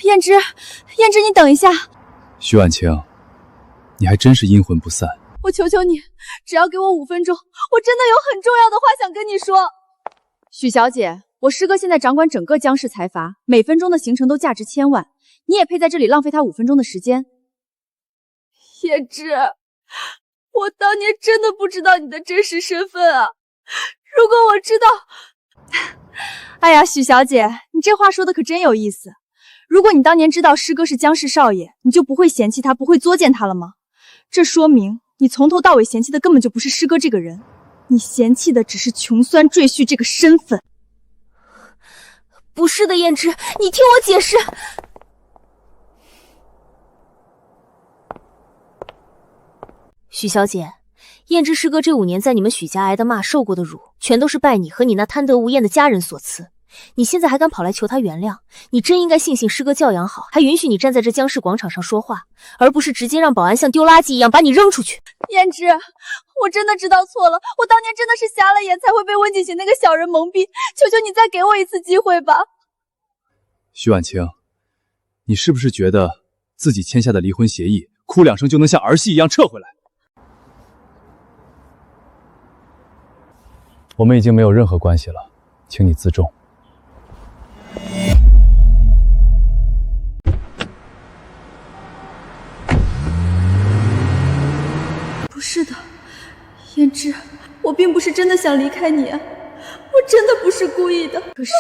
Speaker 2: 燕之，燕之，你等一下。
Speaker 1: 徐婉清，你还真是阴魂不散。
Speaker 2: 我求求你，只要给我5分钟，我真的有很重要的话想跟你说。许小姐，我师哥现在掌管整个江氏财阀，每分钟的行程都价值1000万，你也配在这里浪费他5分钟的时间？燕之，我当年真的不知道你的真实身份啊！如果我知道……哎呀，许小姐，你这话说的可真有意思。如果你当年知道师哥是江氏少爷，你就不会嫌弃他，不会作践他了吗？这说明你从头到尾嫌弃的根本就不是师哥这个人，你嫌弃的只是穷酸赘婿这个身份。
Speaker 10: 不是的，燕之，你听我解释。许小姐，燕之师哥这5年在你们许家挨的骂、受过的辱，全都是拜你和你那贪得无厌的家人所赐。你现在还敢跑来求他原谅，你真应该庆幸师哥教养好，还允许你站在这江氏广场上说话，而不是直接让保安像丢垃圾一样把你扔出去。
Speaker 2: 燕之，我真的知道错了，我当年真的是瞎了眼，才会被温景行那个小人蒙蔽，求求你再给我一次机会吧。
Speaker 1: 徐婉清，你是不是觉得自己签下的离婚协议，哭2声就能像儿戏一样撤回来？我们已经没有任何关系了，请你自重。
Speaker 2: 不是的，燕之，我并不是真的想离开你啊，我真的不是故意的。可是，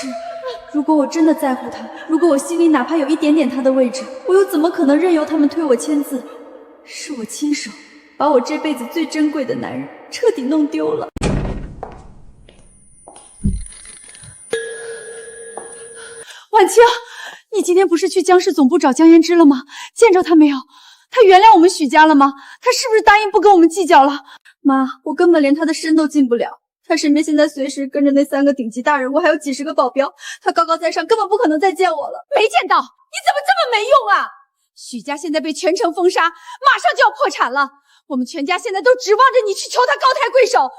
Speaker 2: 如果我真的在乎他，如果我心里哪怕有一点点他的位置，我又怎么可能任由他们推我签字？是我亲手把我这辈子最珍贵的男人彻底弄丢了。婉清，你今天不是去江氏总部找江嫣之了吗？见着他没有？他原谅我们许家了吗？他是不是答应不跟我们计较了？妈，我根本连他的身都进不了，他身边现在随时跟着那3个顶级大人物，还有几10个保镖，他高高在上，根本不可能再见我了。没见到，你怎么这么没用啊？许家现在被全城封杀，马上就要破产了，我们全家现在都指望着你去求他高抬贵手。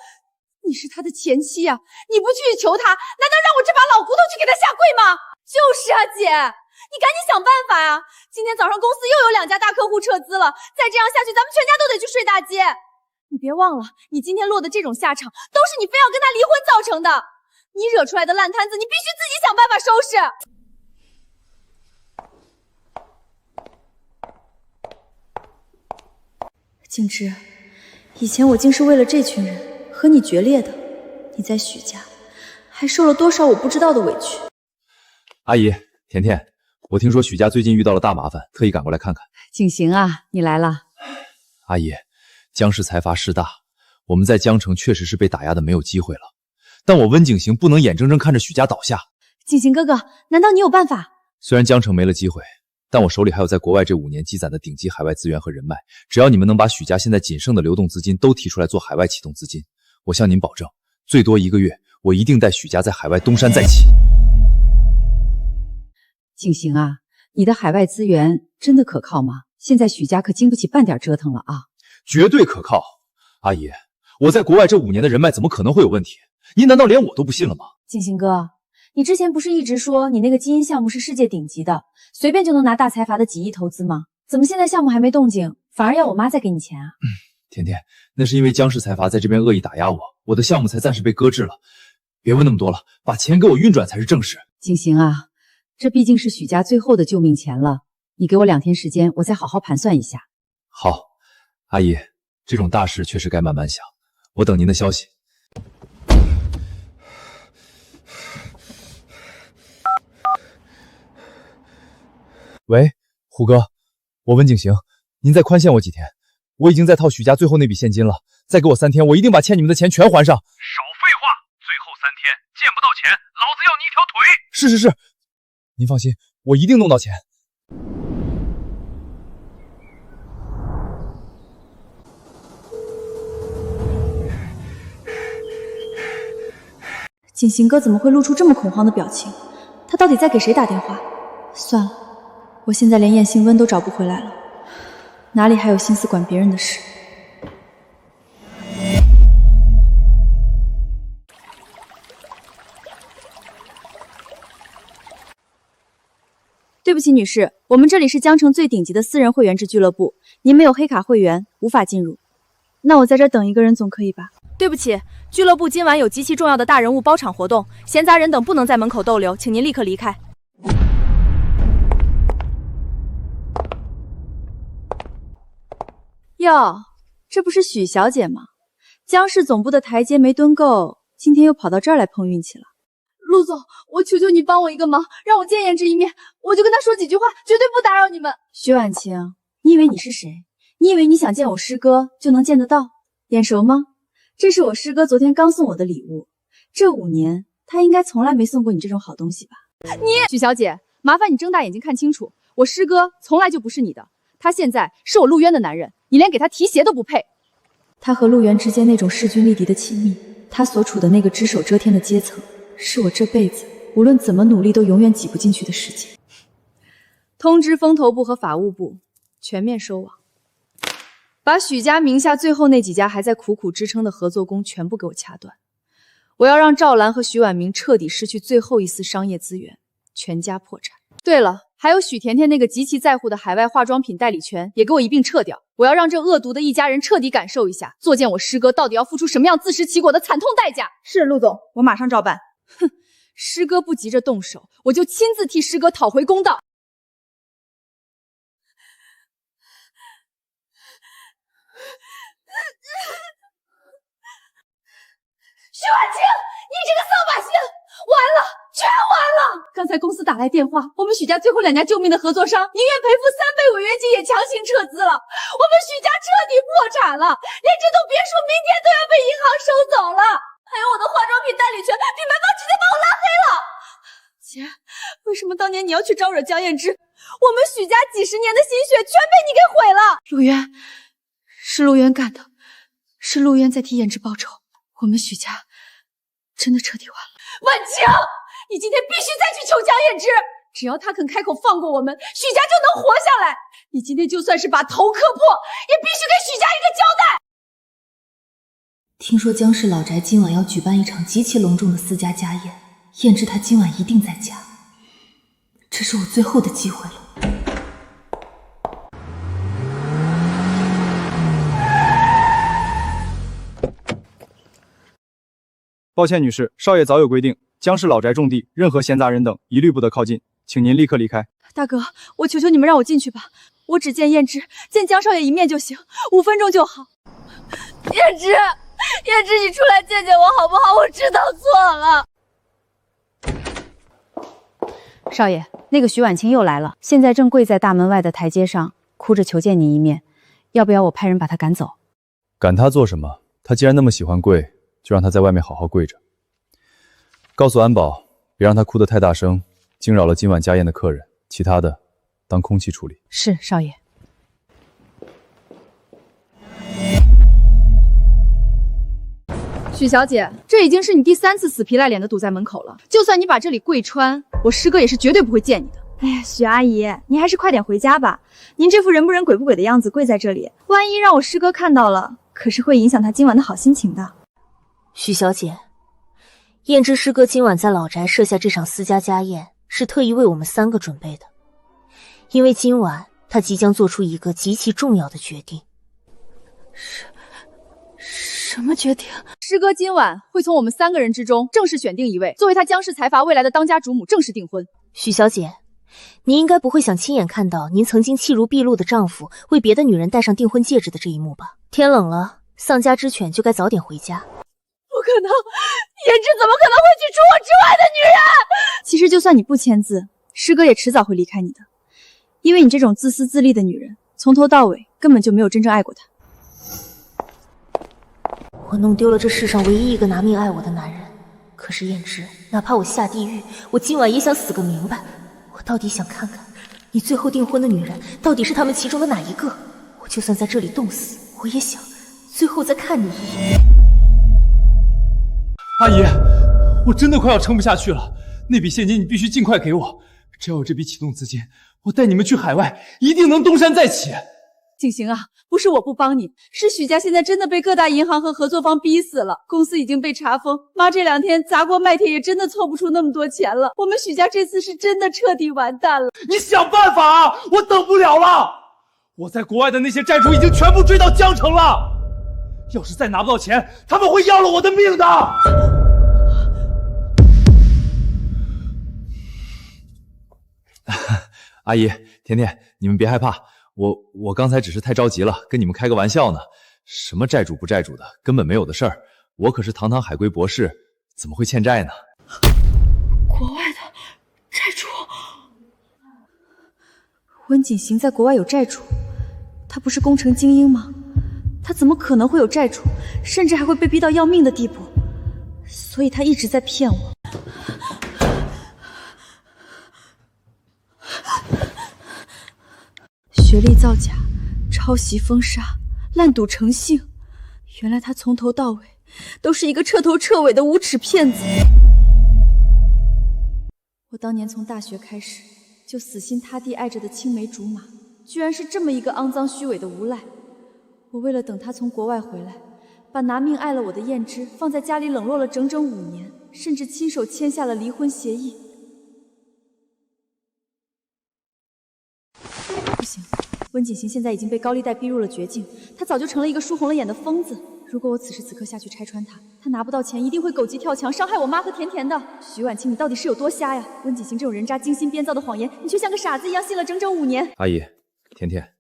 Speaker 2: 你是他的前妻啊，你不去求他，难道让我这把老骨头去给他下跪吗？就是啊，姐，你赶紧想办法呀！今天早上公司又有2家大客户撤资了，再这样下去，咱们全家都得去睡大街。你别忘了，你今天落的这种下场，都是你非要跟他离婚造成的。你惹出来的烂摊子，你必须自己想办法收拾。景之，以前我竟是为了这群人和你决裂的，你在许家还受了多少我不知道的委屈。
Speaker 1: 阿姨，甜甜，我听说许家最近遇到了大麻烦，特意赶过来看看。
Speaker 4: 景行啊，你来了。
Speaker 1: 阿姨，江氏财阀势大，我们在江城确实是被打压的没有机会了。但我温景行不能眼睁睁看着许家倒下。
Speaker 2: 景行哥哥，难道你有办法？
Speaker 1: 虽然江城没了机会，但我手里还有在国外这5年积攒的顶级海外资源和人脉。只要你们能把许家现在仅剩的流动资金都提出来做海外启动资金，我向您保证，最多1个月，我一定带许家在海外东山再起。
Speaker 4: 景行啊，你的海外资源真的可靠吗？现在许家可经不起半点折腾了啊！
Speaker 1: 绝对可靠，阿姨，我在国外这5年的人脉怎么可能会有问题？您难道连我都不信了吗？
Speaker 2: 景行哥，你之前不是一直说你那个基因项目是世界顶级的，随便就能拿大财阀的几亿投资吗？怎么现在项目还没动静，反而要我妈再给你钱啊？
Speaker 1: 甜甜，那是因为江氏财阀在这边恶意打压我，我的项目才暂时被搁置了。别问那么多了，把钱给我运转才是正事。
Speaker 4: 景行啊，这毕竟是许家最后的救命钱了，你给我2天时间，我再好好盘算一下。
Speaker 1: 好，阿姨，这种大事确实该慢慢想，我等您的消息。喂，虎哥，我温景行，您再宽限我几天，我已经在套许家最后那笔现金了，再给我3天，我一定把欠你们的钱全还上。
Speaker 14: 少废话，最后3天见不到钱，老子要你一条腿！
Speaker 1: 是，您放心，我一定弄到钱。
Speaker 2: 景行哥怎么会露出这么恐慌的表情？他到底在给谁打电话？算了，我现在连燕兴温都找不回来了，哪里还有心思管别人的事？对不起，女士，我们这里是江城最顶级的私人会员制俱乐部，您没有黑卡会员，无法进入。那我在这等一个人总可以吧？对不起，俱乐部今晚有极其重要的大人物包场活动，闲杂人等不能在门口逗留，请您立刻离开。哟，这不是许小姐吗？江氏总部的台阶没蹲够，今天又跑到这儿来碰运气了。陆总，我求求你帮我一个忙，让我见燕之一面，我就跟他说几句话，绝对不打扰你们。徐婉清，你以为你是谁？你以为你想见我师哥就能见得到？眼熟吗？这是我师哥昨天刚送我的礼物，这5年他应该从来没送过你这种好东西吧？许小姐，麻烦你睁大眼睛看清楚，我师哥从来就不是你的，他现在是我陆渊的男人，你连给他提鞋都不配。他和陆渊之间那种势均力敌的亲密，他所处的那个只手遮天的阶层，是我这辈子无论怎么努力都永远挤不进去的世界。通知风投部和法务部全面收网，把许家名下最后那几家还在苦苦支撑的合作工全部给我掐断。我要让赵兰和许婉明彻底失去最后一丝商业资源，全家破产。对了，还有许甜甜那个极其在乎的海外化妆品代理权也给我一并撤掉。我要让这恶毒的一家人彻底感受一下，作践我师哥到底要付出什么样自食其果的惨痛代价。
Speaker 5: 是陆总，我马上照办。
Speaker 2: 哼，师哥不急着动手，我就亲自替师哥讨回公道。
Speaker 5: 徐婉清，你这个扫把星，完了，全完了！刚才公司打来电话，我们许家最后2家救命的合作商宁愿赔付3倍违约金也强行撤资了，我们许家彻底破产了，连这栋别墅明天都要被银行收走了，还有我的化妆品代理权，品牌方直接把我拉黑了。姐，为什么当年你要去招惹江燕之？我们许家几10年的心血全被你给毁了。陆渊，是陆渊干的，是陆渊在替燕之报仇，我们许家真的彻底完了。婉清，你今天必须再去求江燕之，只要他肯开口放过我们，许家就能活下来。你今天就算是把头磕破，也必须给许家一个交代。
Speaker 10: 听说江氏老宅今晚要举办一场极其隆重的私家家宴，燕之她今晚一定在家，这是我最后的机会了。
Speaker 14: 抱歉，女士，少爷早有规定，江氏老宅种地，任何闲杂人等一律不得靠近，请您立刻离开。
Speaker 2: 大哥，我求求你们让我进去吧，我只见燕之，见江少爷一面就行，5分钟就好。
Speaker 5: 燕之，燕之，你出来见见我好不好？我知道错了。
Speaker 4: 少爷，那个徐婉清又来了，现在正跪在大门外的台阶上，哭着求见你一面，要不要我派人把他赶走？
Speaker 1: 赶他做什么？他既然那么喜欢跪，就让他在外面好好跪着。告诉安保，别让他哭得太大声，惊扰了今晚家宴的客人。其他的，当空气处理。
Speaker 4: 是，少爷。
Speaker 5: 许小姐，这已经是你第3次死皮赖脸的堵在门口了。就算你把这里跪穿，我师哥也是绝对不会见你的。
Speaker 15: 哎呀，许阿姨，您还是快点回家吧。您这副人不人鬼不鬼的样子跪在这里，万一让我师哥看到了，可是会影响他今晚的好心情的。
Speaker 10: 许小姐，燕之师哥今晚在老宅设下这场私家家宴，是特意为我们3个准备的。因为今晚他即将做出一个极其重要的决定。
Speaker 5: 什么决定？师哥今晚会从我们3个人之中正式选定一位，作为他江氏财阀未来的当家主母，正式订婚。
Speaker 10: 许小姐，您应该不会想亲眼看到您曾经弃如敝屣的丈夫为别的女人戴上订婚戒指的这一幕吧？天冷了，丧家之犬就该早点回家。
Speaker 5: 不可能，颜值怎么可能会娶除我之外的女人？
Speaker 15: 其实就算你不签字，师哥也迟早会离开你的，因为你这种自私自利的女人，从头到尾根本就没有真正爱过他。
Speaker 10: 我弄丢了这世上唯一一个拿命爱我的男人，可是燕之，哪怕我下地狱，我今晚也想死个明白。我到底想看看，你最后订婚的女人到底是他们其中的哪一个？我就算在这里冻死，我也想最后再看你一眼。
Speaker 13: 阿姨，我真的快要撑不下去了，那笔现金你必须尽快给我，只要有这笔启动资金，我带你们去海外，一定能东山再起。
Speaker 5: 景行啊，不是我不帮你，是许家现在真的被各大银行和合作方逼死了，公司已经被查封，妈这2天砸锅卖铁也真的凑不出那么多钱了，我们许家这次是真的彻底完蛋了。
Speaker 13: 你想办法啊，我等不了了，我在国外的那些债主已经全部追到江城了，要是再拿不到钱，他们会要了我的命的。
Speaker 1: 阿姨、甜甜，你们别害怕，我刚才只是太着急了，跟你们开个玩笑呢。什么债主不债主的，根本没有的事儿。我可是堂堂海归博士，怎么会欠债呢？
Speaker 5: 国外的债主，
Speaker 15: 温景行在国外有债主，他不是工程精英吗？他怎么可能会有债主，甚至还会被逼到要命的地步？所以他一直在骗我。学历造假，抄袭封杀，滥赌成性，原来他从头到尾都是一个彻头彻尾的无耻骗子。我当年从大学开始就死心塌地爱着的青梅竹马，居然是这么一个肮脏虚伪的无赖。我为了等他从国外回来，把拿命爱了我的燕之放在家里冷落了整整5年，甚至亲手签下了离婚协议。不行，温景行现在已经被高利贷逼入了绝境，他早就成了一个输红了眼的疯子。如果我此时此刻下去拆穿他，他拿不到钱，一定会狗急跳墙，伤害我妈和甜甜的。徐婉清，你到底是有多瞎呀？温景行这种人渣精心编造的谎言，你却像个傻子一样信了整整5年。
Speaker 1: 阿姨，甜甜，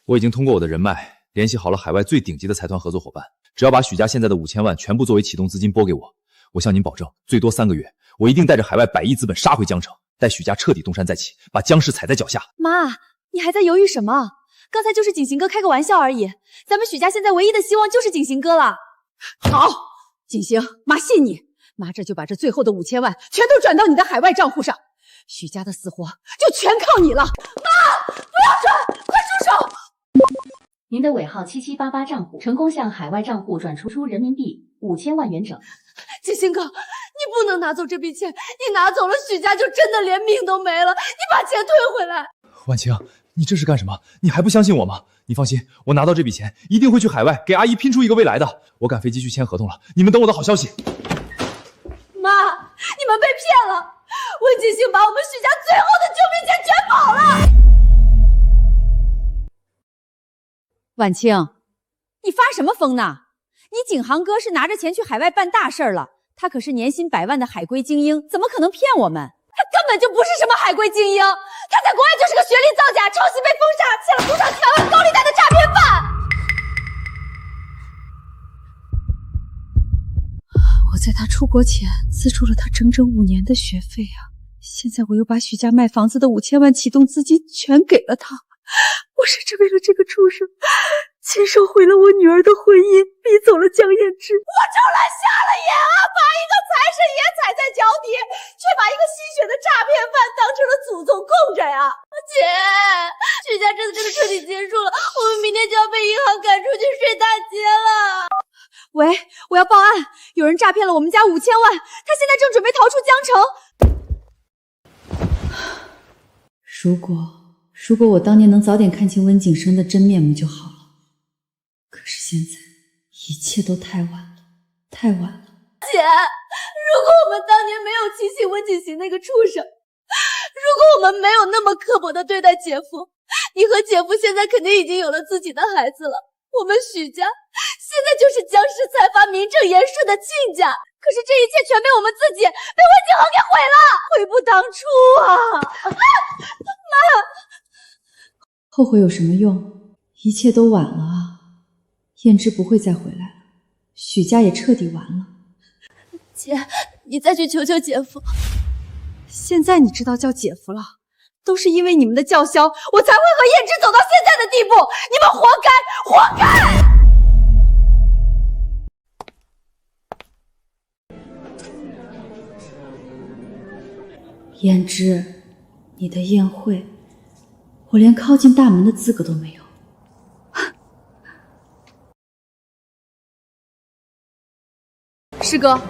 Speaker 1: 我已经通过我的人脉联系好了海外最顶级的财团合作伙伴，只要把许家现在的5000万全部作为启动资金拨给我，我向您保证，最多3个月，我一定带着海外100亿资本杀回江城，带许家彻底东山再起，把江氏踩在脚下。
Speaker 15: 妈，你还在犹豫什么？刚才就是景行哥开个玩笑而已，咱们许家现在唯一的希望就是景行哥了。
Speaker 4: 好，景行，妈信你，妈这就把这最后的5000万全都转到你的海外账户上，许家的死活就全靠你了。
Speaker 5: 妈，不要转，快住手！
Speaker 19: 您的尾号7788账户成功向海外账户转出人民币5000万元整。
Speaker 5: 景行哥，你不能拿走这笔钱，你拿走了许家就真的连命都没了，你把钱退回来。
Speaker 1: 婉清，你这是干什么？你还不相信我吗？你放心，我拿到这笔钱一定会去海外给阿姨拼出一个未来的。我赶飞机去签合同了，你们等我的好消息。
Speaker 5: 妈，你们被骗了，温景行把我们许家最后的救命钱全跑了。
Speaker 4: 婉清，你发什么疯呢？你景行哥是拿着钱去海外办大事了，他可是年薪100万的海归精英，怎么可能骗我们？
Speaker 5: 他根本就不是什么海归精英，他在国外就是个学历造假、抄袭被封杀、欠了不少几百万高利贷的诈骗犯。
Speaker 15: 我在他出国前资助了他整整5年的学费啊！现在我又把许家卖房子的5000万启动资金全给了他，我甚至为了这个畜生，亲手毁了我女儿的婚姻，逼走了江燕之。
Speaker 5: 我就来瞎了眼啊！把一个财神爷踩在许家真的彻底结束了，我们明天就要被银行赶出去睡大街了。
Speaker 2: 喂，我要报案，有人诈骗了我们家5000万，他现在正准备逃出江城。如果我当年能早点看清温景生的真面目就好了，可是现在一切都太晚了，太晚了。
Speaker 5: 姐，如果我们当年没有提醒温景行那个畜生，如果我们没有那么刻薄的对待姐夫，你和姐夫现在肯定已经有了自己的孩子了。我们许家现在就是江氏财阀名正言顺的亲家，可是这一切全被我们自己，被温景行给毁了，悔不当初啊！妈，
Speaker 2: 后悔有什么用？一切都晚了啊！燕之不会再回来了，许家也彻底完了。
Speaker 5: 姐，你再去求求姐夫。
Speaker 2: 现在你知道叫姐夫了，都是因为你们的叫嚣，我才会和燕之走到现在的地步。你们活该，活该！燕之，你的宴会，我连靠近大门的资格都没有。
Speaker 15: 师哥，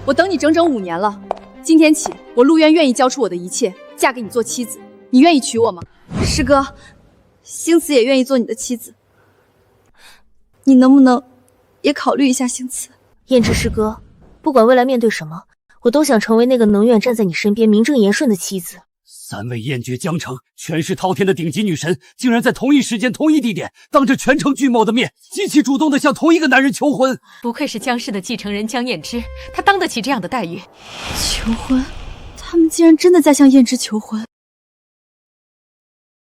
Speaker 15: 我等你整整5年了。今天起，我陆渊愿意交出我的一切，嫁给你做妻子。你愿意娶我吗？
Speaker 2: 师哥，星慈也愿意做你的妻子，你能不能也考虑一下星慈？
Speaker 10: 燕之师哥，不管未来面对什么，我都想成为那个能愿站在你身边、名正言顺的妻子。
Speaker 13: 3位艳绝江城、权势滔天的顶级女神，竟然在同一时间、同一地点，当着全城巨蟒的面，极其主动地向同一个男人求婚。
Speaker 12: 不愧是江氏的继承人江燕之，她当得起这样的待遇。
Speaker 2: 求婚？他们竟然真的在向燕之求婚。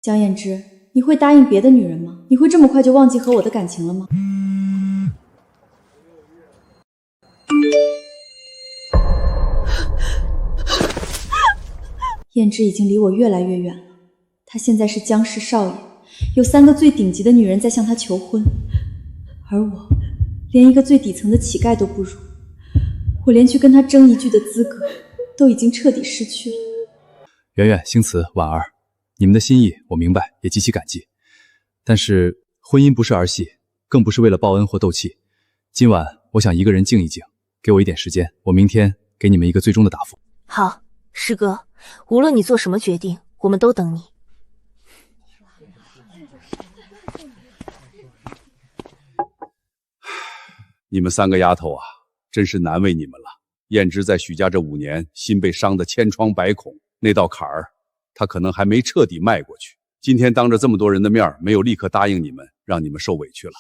Speaker 2: 江燕之，你会答应别的女人吗？你会这么快就忘记和我的感情了吗？燕之已经离我越来越远了，他现在是江氏少爷，有3个最顶级的女人在向他求婚，而我连一个最底层的乞丐都不如，我连去跟他争一句的资格都已经彻底失去了。
Speaker 1: 圆圆、星慈、婉儿，你们的心意我明白，也极其感激。但是婚姻不是儿戏，更不是为了报恩或斗气。今晚我想一个人静一静，给我一点时间，我明天给你们一个最终的答复。
Speaker 10: 好，师哥，无论你做什么决定，我们都等你。
Speaker 9: 你们3个丫头啊，真是难为你们了。燕之在许家这5年，心被伤得千疮百孔，那道坎儿，她可能还没彻底迈过去。今天当着这么多人的面，没有立刻答应你们，让你们受委屈了。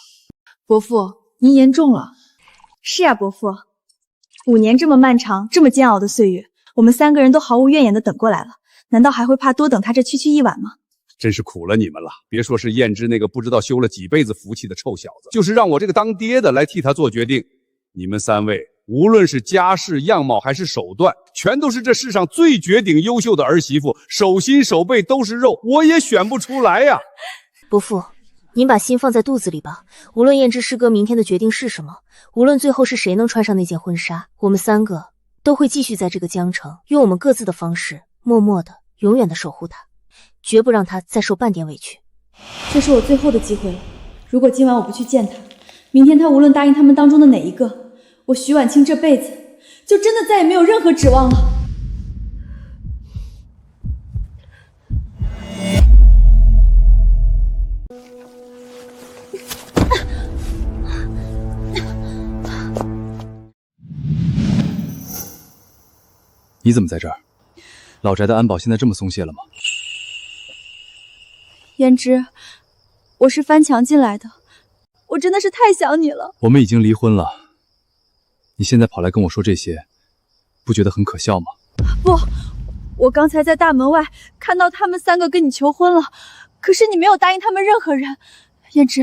Speaker 2: 伯父，您言重了。
Speaker 5: 是呀，伯父，5年这么漫长、这么煎熬的岁月，我们3个人都毫无怨言的等过来了，难道还会怕多等他这区1晚吗？
Speaker 9: 真是苦了你们了！别说是燕之那个不知道修了几辈子福气的臭小子，就是让我这个当爹的来替他做决定，你们3位无论是家世、样貌还是手段，全都是这世上最绝顶优秀的儿媳妇，手心手背都是肉，我也选不出来呀。
Speaker 10: 伯父，您把心放在肚子里吧。无论燕之师哥明天的决定是什么，无论最后是谁能穿上那件婚纱，我们3个都会继续在这个江城，用我们各自的方式，默默的、永远的守护他，绝不让他再受半点委屈。
Speaker 2: 这是我最后的机会了，如果今晚我不去见他，明天他无论答应他们当中的哪一个，我许婉清这辈子就真的再也没有任何指望了。
Speaker 1: 你怎么在这儿？老宅的安保现在这么松懈了吗？
Speaker 2: 胭脂，我是翻墙进来的，我真的是太想你了。
Speaker 1: 我们已经离婚了，你现在跑来跟我说这些，不觉得很可笑吗？
Speaker 2: 不，我刚才在大门外看到他们3个跟你求婚了，可是你没有答应他们任何人。胭脂，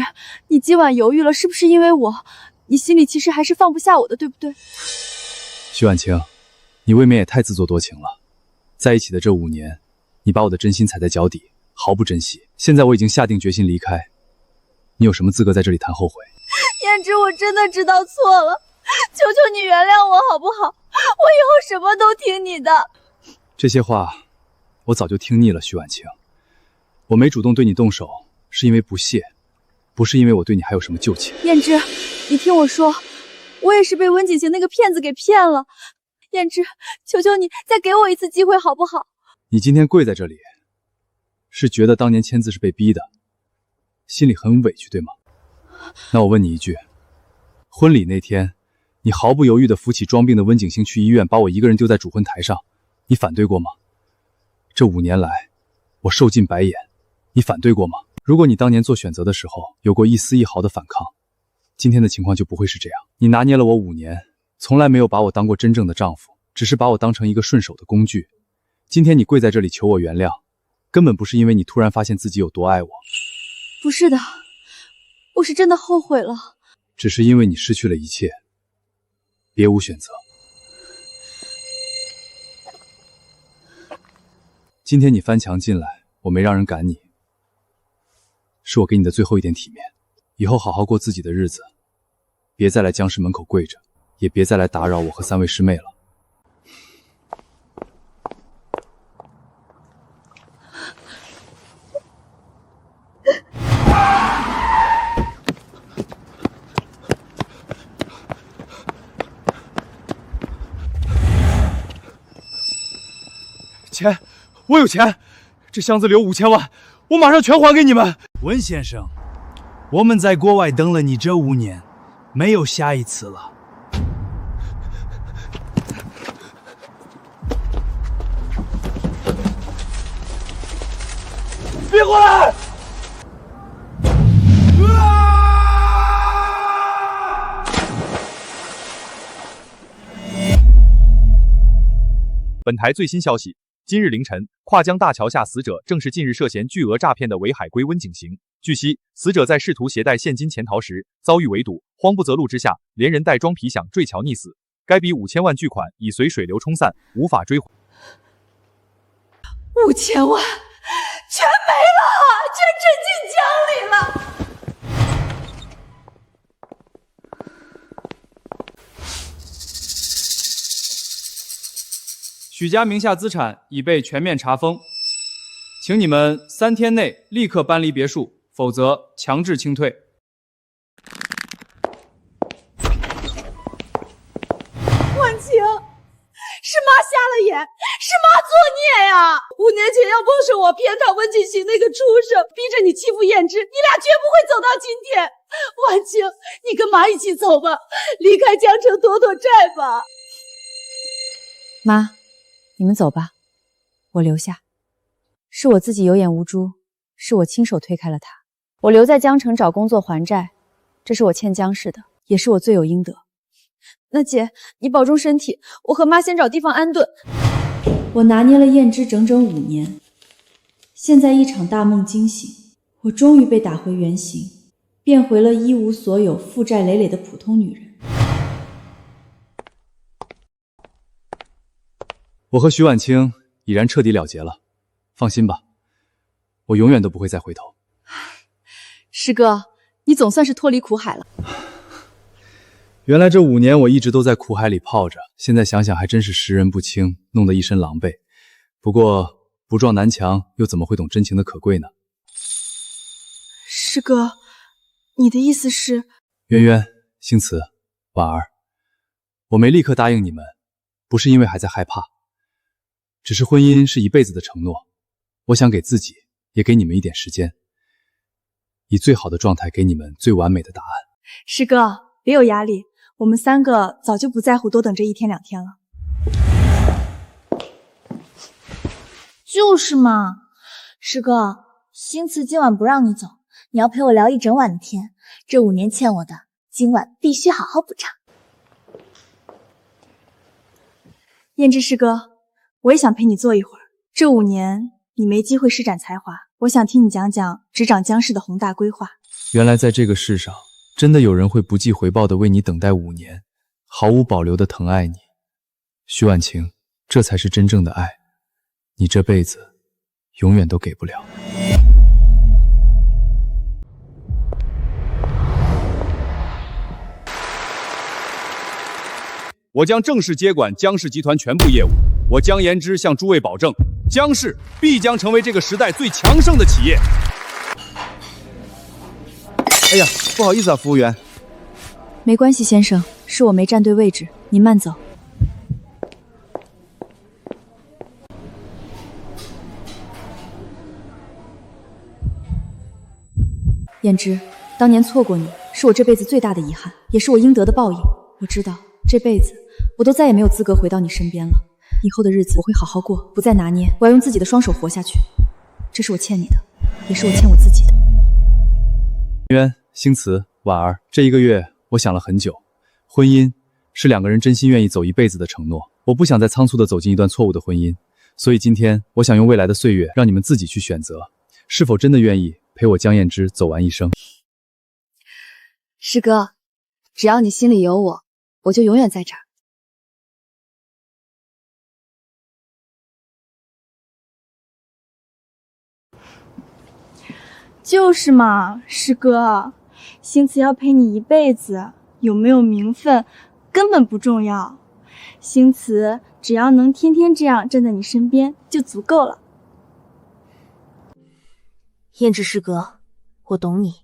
Speaker 2: 你今晚犹豫了，是不是因为我？你心里其实还是放不下我的，对不对？
Speaker 1: 徐婉清，你未免也太自作多情了。在一起的这5年，你把我的真心踩在脚底，毫不珍惜。现在我已经下定决心离开，你有什么资格在这里谈后悔？
Speaker 2: 胭脂，我真的知道错了，求求你原谅我好不好？我以后什么都听你的。
Speaker 1: 这些话我早就听腻了，徐婉清。我没主动对你动手，是因为不屑，不是因为我对你还有什么旧情。
Speaker 15: 燕之，你听我说，我也是被温景行那个骗子给骗了。燕之，求求你再给我一次机会好不好？
Speaker 1: 你今天跪在这里，是觉得当年签字是被逼的，心里很委屈，对吗？那我问你一句，婚礼那天，你毫不犹豫地扶起装病的温景行去医院，把我一个人丢在主婚台上，你反对过吗？这5年来，我受尽白眼，你反对过吗？如果你当年做选择的时候有过一丝一毫的反抗，今天的情况就不会是这样。你拿捏了我5年，从来没有把我当过真正的丈夫，只是把我当成一个顺手的工具。今天你跪在这里求我原谅，根本不是因为你突然发现自己有多爱我，
Speaker 15: 不是的，我是真的后悔了，
Speaker 1: 只是因为你失去了一切，别无选择。今天你翻墙进来，我没让人赶你，是我给你的最后一点体面。以后好好过自己的日子，别再来江氏门口跪着，也别再来打扰我和3位师妹了。
Speaker 13: 钱，我有钱，这箱子里有5000万，我马上全还给你们。
Speaker 20: 温先生，我们在国外等了你这5年，没有下一次了。
Speaker 13: 别过来！
Speaker 14: 本台最新消息，今日凌晨，跨江大桥下死者正是近日涉嫌巨额诈骗的伪海归温景行。据悉，死者在试图携带现金潜逃时遭遇围堵，慌不择路之下，连人带装皮想坠桥溺死。该笔5000万巨款已随水流冲散，无法追回。
Speaker 4: 5000万全没了，全沉进江里了。
Speaker 14: 许家名下资产已被全面查封，请你们3天内立刻搬离别墅，否则强制清退。
Speaker 4: 婉晴，是妈瞎了眼，是妈作孽呀！5年前要不是我骗他温景行那个畜生，逼着你欺负燕之，你俩绝不会走到今天。婉晴，你跟妈一起走吧，离开江城躲躲债吧。
Speaker 2: 妈，你们走吧，我留下。是我自己有眼无珠，是我亲手推开了他。我留在江城找工作还债，这是我欠江氏的，也是我罪有应得。
Speaker 15: 那姐，你保重身体，我和妈先找地方安顿。我拿捏了燕之整整5年，现在一场大梦惊醒，我终于被打回原形，变回了一无所有、负债累累的普通女人。
Speaker 1: 我和徐婉清已然彻底了结了，放心吧，我永远都不会再回头。
Speaker 15: 师哥，你总算是脱离苦海了。
Speaker 1: 原来这5年我一直都在苦海里泡着，现在想想还真是识人不清，弄得一身狼狈。不过不撞南墙，又怎么会懂真情的可贵呢？
Speaker 15: 师哥，你的意思是？
Speaker 1: 渊渊、星慈、婉儿，我没立刻答应你们，不是因为还在害怕，只是婚姻是一辈子的承诺，我想给自己，也给你们一点时间，以最好的状态给你们最完美的答案。
Speaker 15: 师哥，别有压力，我们3个早就不在乎多等这1天2天了。
Speaker 5: 就是嘛，师哥，星慈今晚不让你走，你要陪我聊一整晚的天。这5年欠我的，今晚必须好好补偿。
Speaker 15: 燕之师哥，我也想陪你坐一会儿。这5年你没机会施展才华，我想听你讲讲执掌江氏的宏大规划。
Speaker 1: 原来在这个世上，真的有人会不计回报的为你等待5年，毫无保留的疼爱你。徐婉晴，这才是真正的爱，你这辈子永远都给不了。
Speaker 9: 我将正式接管江氏集团全部业务。我江言之向诸位保证，
Speaker 14: 江氏必将成为这个时代最强盛的企业。
Speaker 1: 哎呀，不好意思啊，服务员。
Speaker 15: 没关系，先生，是我没站对位置，您慢走。燕之，当年错过你，是我这辈子最大的遗憾，也是我应得的报应。我知道这辈子我都再也没有资格回到你身边了。以后的日子我会好好过，不再拿捏，我要用自己的双手活下去。这是我欠你的，也是我欠我自己的。
Speaker 3: 渊、星慈、婉儿，这1个月我想了很久，婚姻是2个人真心愿意走一辈子的承诺。我不想再仓促地走进一段错误的婚姻，所以今天我想用未来的岁月让你们自己去选择，是否真的愿意陪我江燕之走完一生。
Speaker 15: 师哥，只要你心里有我，我就永远在这儿。
Speaker 5: 就是嘛，师哥，星慈要陪你一辈子，有没有名分根本不重要。星慈只要能天天这样站在你身边就足够了。
Speaker 10: 燕之师哥，我懂你，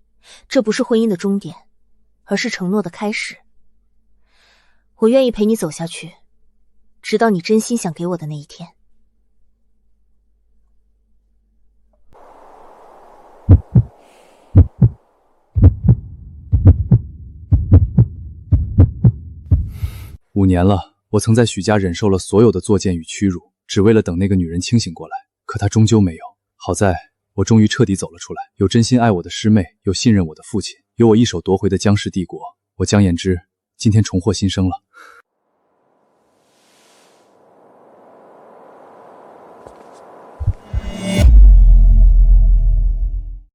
Speaker 10: 这不是婚姻的终点，而是承诺的开始。我愿意陪你走下去，直到你真心想给我的那一天。
Speaker 3: 5年了，我曾在许家忍受了所有的作践与屈辱，只为了等那个女人清醒过来，可她终究没有。好在我终于彻底走了出来，有真心爱我的师妹，有信任我的父亲，有我一手夺回的江氏帝国。我江燕之今天重获新生了。